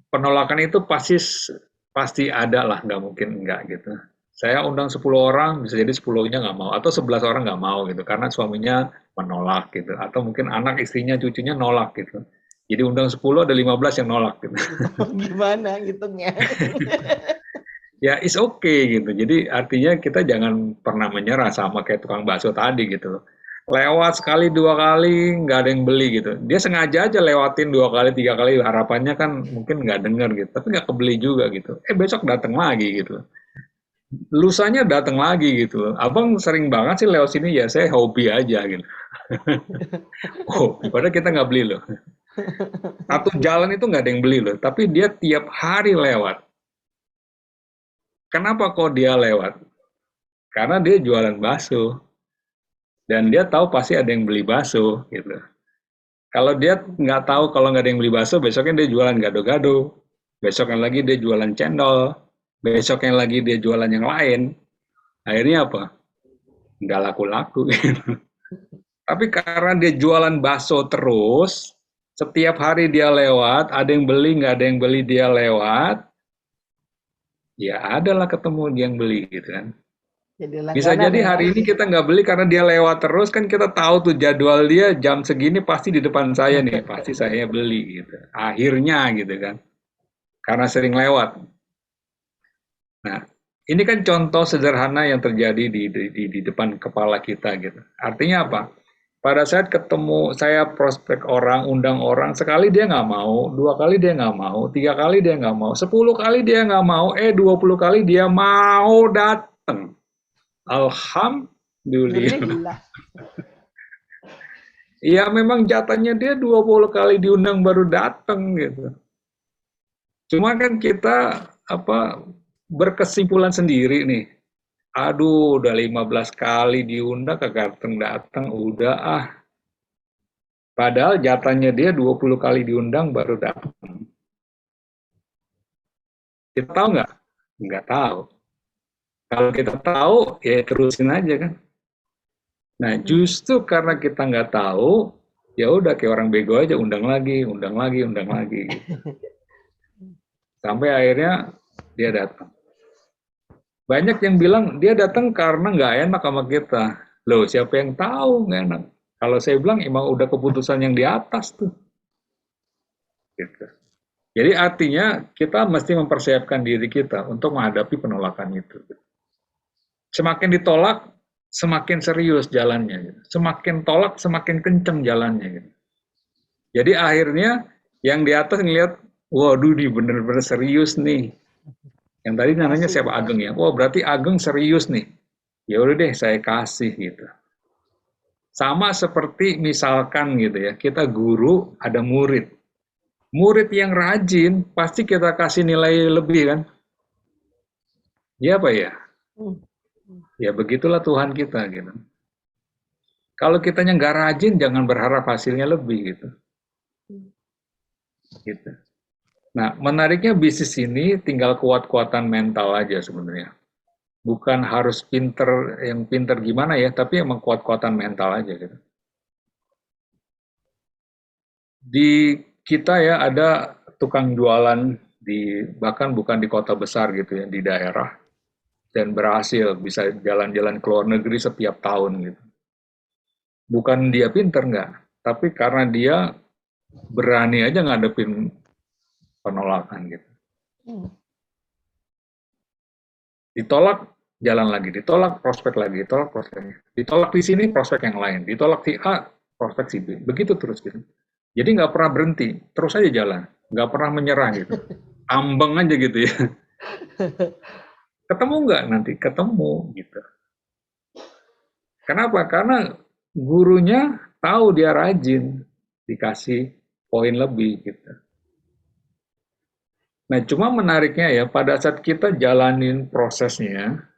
penolakan itu pasti ada lah, nggak mungkin enggak gitu. Saya undang 10 orang, bisa jadi 10-nya nggak mau, atau 11 orang nggak mau gitu, karena suaminya menolak gitu, atau mungkin anak, istrinya, cucunya nolak gitu. Jadi undang 10, ada 15 yang nolak gitu. Gimana ngitungnya? Ya, it's okay gitu. Jadi artinya kita jangan pernah menyerah, sama kayak tukang bakso tadi gitu. Lewat sekali 2 kali nggak ada yang beli gitu. Dia sengaja aja lewatin 2 kali 3 kali, harapannya kan mungkin nggak denger gitu, tapi nggak kebeli juga gitu. Besok datang lagi gitu. Lusanya datang lagi gitu. Abang sering banget sih lewat sini, ya saya hobi aja gitu. Oh, padahal kita nggak beli loh. Satu jalan itu nggak ada yang beli loh, tapi dia tiap hari lewat. Kenapa kok dia lewat? Karena dia jualan bakso. Dan dia tahu pasti ada yang beli bakso gitu. Kalau dia nggak tahu kalau nggak ada yang beli bakso, besoknya dia jualan gado-gado, besoknya lagi dia jualan cendol, besoknya lagi dia jualan yang lain. Akhirnya apa? Nggak laku-laku gitu. Tapi karena dia jualan bakso terus, setiap hari dia lewat, ada yang beli, nggak ada yang beli, dia lewat, ya adalah ketemu dia yang beli gitu kan. Bisa jadi hari ini kita nggak beli karena dia lewat terus, kan kita tahu tuh jadwal dia jam segini pasti di depan saya nih, pasti saya beli gitu. Akhirnya gitu kan, karena sering lewat. Nah, ini kan contoh sederhana yang terjadi di depan kepala kita gitu. Artinya apa? Pada saat ketemu saya prospek orang, undang orang, sekali dia nggak mau, 2 kali dia nggak mau, 3 kali dia nggak mau, 10 kali dia nggak mau, 20 kali dia mau datang. Alhamdulillah. Iya, memang jatahnya dia 20 kali diundang baru datang gitu. Cuma kan kita berkesimpulan sendiri nih. Aduh, udah 15 kali diundang kagak datang, udah ah. Padahal jatahnya dia 20 kali diundang baru datang. Kita tahu nggak? Nggak tahu. Kalau kita tahu, ya terusin aja kan. Nah, justru karena kita nggak tahu, Ya udah kayak orang bego aja, undang lagi, undang lagi, undang lagi. Sampai akhirnya dia datang. Banyak yang bilang dia datang karena nggak enak sama kita. Loh, siapa yang tahu nggak enak? Kalau saya bilang emang udah keputusan yang di atas tuh. Gitu. Jadi artinya kita mesti mempersiapkan diri kita untuk menghadapi penolakan itu. Semakin ditolak, semakin serius jalannya. Gitu. Semakin tolak, semakin kenceng jalannya. Gitu. Jadi akhirnya yang di atas ngeliat, waduh, dia bener-bener serius nih. Yang tadi namanya siapa Ageng ya? Wah, berarti Ageng serius nih. Ya udah deh, saya kasih gitu. Sama seperti misalkan gitu ya, kita guru ada murid. Murid yang rajin pasti kita kasih nilai lebih kan? Ya apa ya? Ya begitulah Tuhan kita gitu. Kalau kitanya nggak rajin, jangan berharap hasilnya lebih gitu. Gitu. Nah, menariknya bisnis ini tinggal kuat-kuatan mental aja sebenarnya. Bukan harus pinter, yang pinter gimana ya, tapi emang kuat-kuatan mental aja gitu. Di kita ya ada tukang jualan bahkan bukan di kota besar gitu ya, di daerah, dan berhasil bisa jalan-jalan ke luar negeri setiap tahun gitu. Bukan dia pinter nggak, tapi karena dia berani aja ngadepin penolakan gitu. Ditolak, jalan lagi, ditolak, prospek lagi, ditolak, prospek lagi. Ditolak di sini, prospek yang lain. Ditolak di A, prospek si B. Begitu terus gitu. Jadi nggak pernah berhenti, terus aja jalan. Nggak pernah menyerah gitu. Ambeng aja gitu ya. Ketemu nggak nanti? Ketemu gitu. Kenapa? Karena gurunya tahu dia rajin, dikasih poin lebih gitu. Nah, cuma menariknya ya, pada saat kita jalanin prosesnya,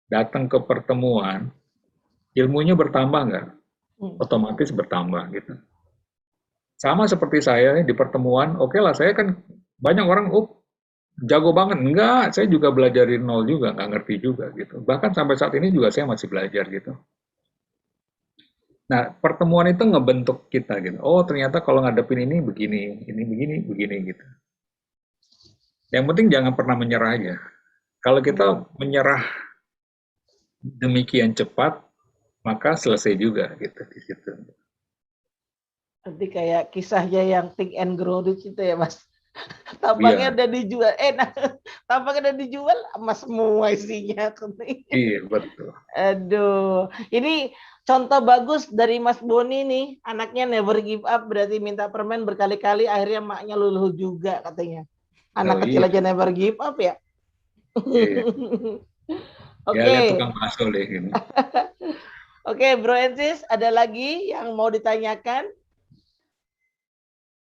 datang ke pertemuan, ilmunya bertambah nggak? Otomatis bertambah gitu. Sama seperti saya di pertemuan, oke lah saya kan banyak orang, jago banget. Enggak, saya juga belajar dari nol juga, nggak ngerti juga gitu. Bahkan sampai saat ini juga saya masih belajar gitu. Nah, pertemuan itu ngebentuk kita gitu. Oh, ternyata kalau ngadepin ini begini, begini gitu. Yang penting jangan pernah menyerah aja. Kalau kita menyerah demikian cepat, maka selesai juga gitu di situ. Nanti kayak kisahnya yang Think and Grow Rich itu ya Mas. Tampaknya udah dijual, tampaknya udah dijual emas semua isinya. Iya betul. Aduh, ini contoh bagus dari Mas Boni nih, anaknya never give up, berarti minta permen berkali-kali, akhirnya maknya luluh juga katanya. Anak kecil aja never give up ya. Iya. Oke. Ya, tukang bakso deh gitu. Oke, Bro and Sis, ada lagi yang mau ditanyakan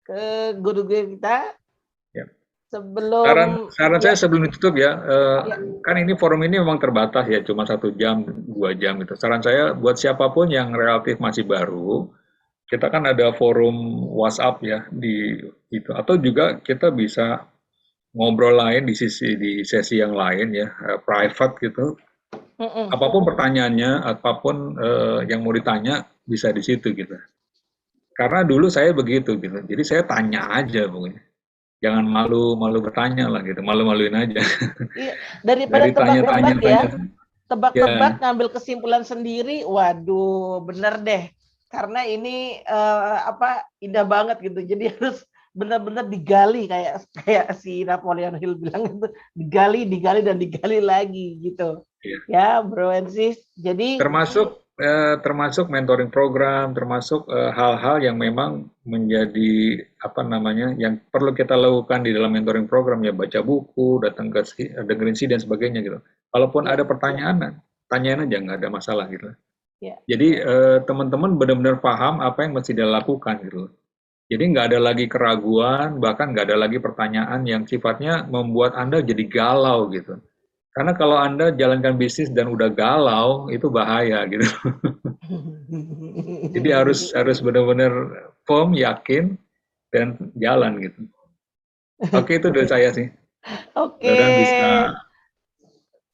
ke guru-guru kita? Ya. Sebelum saran saya sebelum ditutup ya, kan ini forum ini memang terbatas ya, cuma 1 jam, 2 jam gitu. Saran saya buat siapapun yang relatif masih baru, kita kan ada forum WhatsApp ya di itu, atau juga kita bisa ngobrol lain di sesi yang lain ya, private gitu. Apapun pertanyaannya, apapun yang mau ditanya bisa di situ gitu. Karena dulu saya begitu gitu, jadi saya tanya aja pokoknya. Jangan malu bertanya lah gitu, malu-maluin aja. Iya, daripada tebak-tebak ya, tebak-tebak ngambil kesimpulan sendiri, waduh, bener deh. Karena ini indah banget gitu, jadi harus benar-benar digali kayak si Napoleon Hill bilang itu, digali dan digali lagi gitu. Iya. Ya, Bro and Sis. Jadi termasuk mentoring program, termasuk hal-hal yang memang menjadi yang perlu kita lakukan di dalam mentoring program ya, baca buku, datang ke dengerin dan sebagainya gitu. Kalaupun ada pertanyaan, tanyain aja, nggak ada masalah gitu. Ya. Jadi teman-teman benar-benar paham apa yang mesti dilakukan gitu. Jadi nggak ada lagi keraguan, bahkan nggak ada lagi pertanyaan yang sifatnya membuat Anda jadi galau gitu. Karena kalau Anda jalankan bisnis dan udah galau, itu bahaya gitu. Jadi harus benar-benar firm, yakin, dan jalan gitu. Oke, itu dari saya sih. Oke.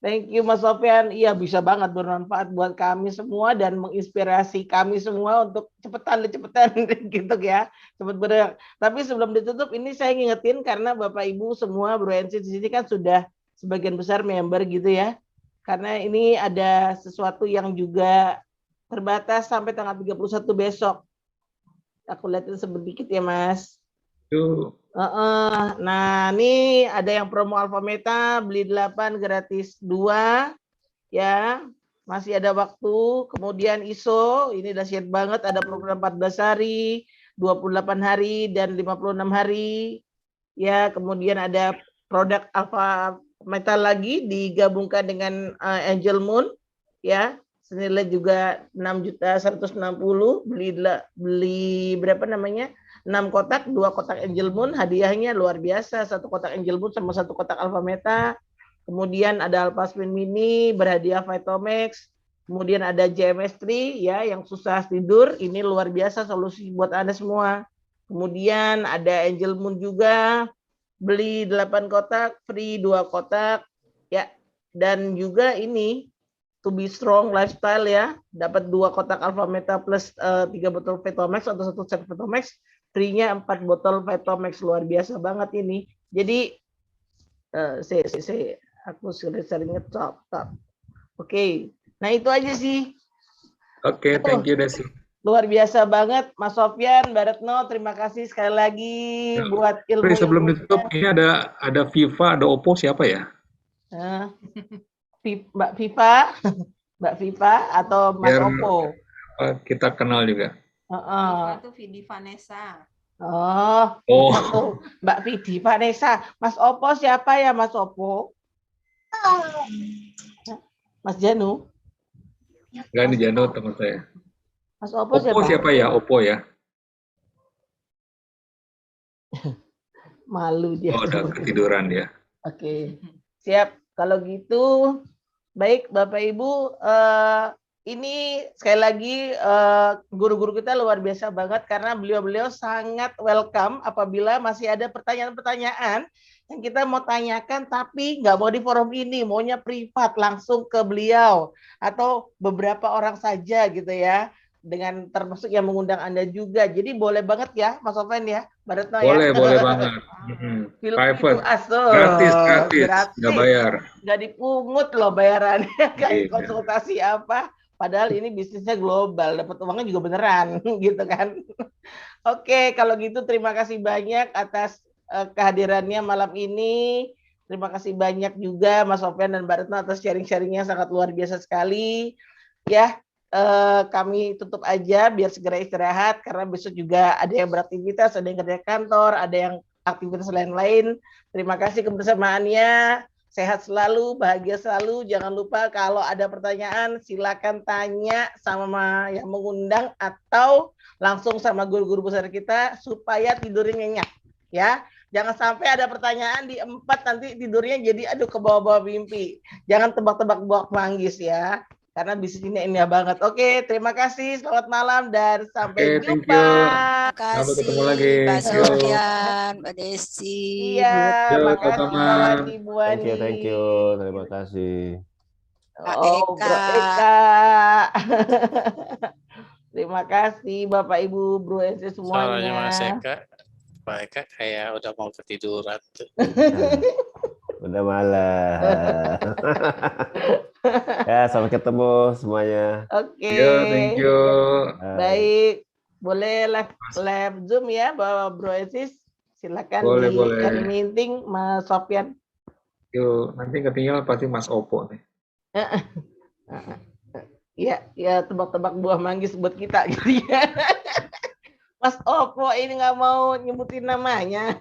Thank you Mas Sofyan. Iya bisa banget bermanfaat buat kami semua dan menginspirasi kami semua untuk cepetan gitu ya. Cepet bergerak. Tapi sebelum ditutup ini saya ngingetin karena Bapak Ibu semua Bro NC di sini kan sudah sebagian besar member gitu ya. Karena ini ada sesuatu yang juga terbatas sampai tanggal 31 besok. Aku lihat itu sedikit ya Mas. Nah, ini ada yang promo Alpha Meta, beli 8 gratis 2 ya. Masih ada waktu. Kemudian ISO, ini dahsyat banget, ada program 14 hari, 28 hari dan 56 hari. Ya, kemudian ada produk Alpha Meta lagi digabungkan dengan Angel Moon ya. Senilai juga 6.160.000, beli berapa namanya? 6 kotak, 2 kotak Angel Moon, hadiahnya luar biasa, 1 kotak Angel Moon sama 1 kotak Alpha Meta. Kemudian ada Alpha Spin Mini, berhadiah Vitomax. Kemudian ada JMS3 ya, yang susah tidur, ini luar biasa solusi buat Anda semua. Kemudian ada Angel Moon juga, beli 8 kotak, free 2 kotak ya. Dan juga ini To Be Strong Lifestyle ya, dapat 2 kotak Alpha Meta plus 3 botol Vitomax atau 1 set Vitomax, free-nya 4 botol Vitomax, luar biasa banget ini. Jadi aku sering ngetop. Oke. Nah itu aja sih. Oke, thank you Desi. Luar biasa banget Mas Sofyan, Mbak Retno, terima kasih sekali lagi buat ilmu. Sebelum ditutup ini ada Viva, ada Oppo, siapa ya? Mbak Viva atau Mas Biar Oppo. Kita kenal juga. Itu Vidi Vanessa. Oh. Mbak Vidi Vanessa. Mas Oppo siapa ya Mas Oppo? Mas Janu? Enggak, ini Janu teman saya. Mas Oppo siapa ya? Oppo ya? Malu dia. Oh, udah ketiduran dia. Oke. Siap. Kalau gitu, baik Bapak Ibu, ini sekali lagi guru-guru kita luar biasa banget karena beliau-beliau sangat welcome apabila masih ada pertanyaan-pertanyaan yang kita mau tanyakan tapi nggak mau di forum ini, maunya privat langsung ke beliau atau beberapa orang saja gitu ya, dengan termasuk yang mengundang Anda juga. Jadi boleh banget ya Mas Sofyan ya, Mbak Retno ya. Boleh banget. Private, gratis, nggak bayar. Nggak dipungut loh bayarannya, kayak konsultasi apa. Padahal ini bisnisnya global, dapat uangnya juga beneran, gitu kan. Oke, kalau gitu terima kasih banyak atas kehadirannya malam ini. Terima kasih banyak juga Mas Sofyan dan Mbak Retno atas sharing-sharingnya sangat luar biasa sekali. Ya, kami tutup aja biar segera istirahat karena besok juga ada yang beraktivitas, ada yang kerja kantor, ada yang aktivitas lain-lain. Terima kasih kebersamaannya. Sehat selalu, bahagia selalu. Jangan lupa kalau ada pertanyaan silakan tanya sama yang mengundang atau langsung sama guru-guru besar kita supaya tidurnya nyenyak ya. Jangan sampai ada pertanyaan di 4 nanti tidurnya jadi aduh ke bawah-bawah mimpi. Jangan tebak-tebak buah manggis ya. Karena bisnisnya indah banget. Oke, terima kasih. Selamat malam dan sampai jumpa. Terima kasih. Sampai ketemu lagi. Mbak Sofyan, Mbak Desi. Iya, makasih Mbak Ibu Ani. Thank you. Terima kasih. Oh, Bro Eka. Terima kasih Bapak Ibu, Bro Eka semuanya. Soalnya Mas Eka, Pak Eka kayak udah mau ketiduran tuh. Udah malam. Ya, sampai ketemu semuanya. Oke. Thank you. Baik. Boleh live Zoom ya, Bapak Bro Esis. Silakan boleh. Meeting Mas Sofyan. Yuk, nanti ketinggalan pasti Mas Oppo nih. Ya tebak-tebak buah manggis buat kita gitu ya. Mas Oppo ini nggak mau nyebutin namanya.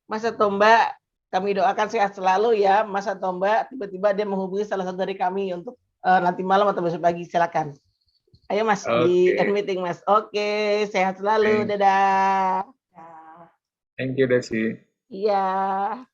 Mas atau Mbak, kami doakan sehat selalu ya, Mas atau Mbak. Tiba-tiba dia menghubungi salah satu dari kami untuk nanti malam atau besok pagi, silakan. Ayo Mas, di end meeting Mas. Oke, sehat selalu, dadah. Thank you Desi. Iya.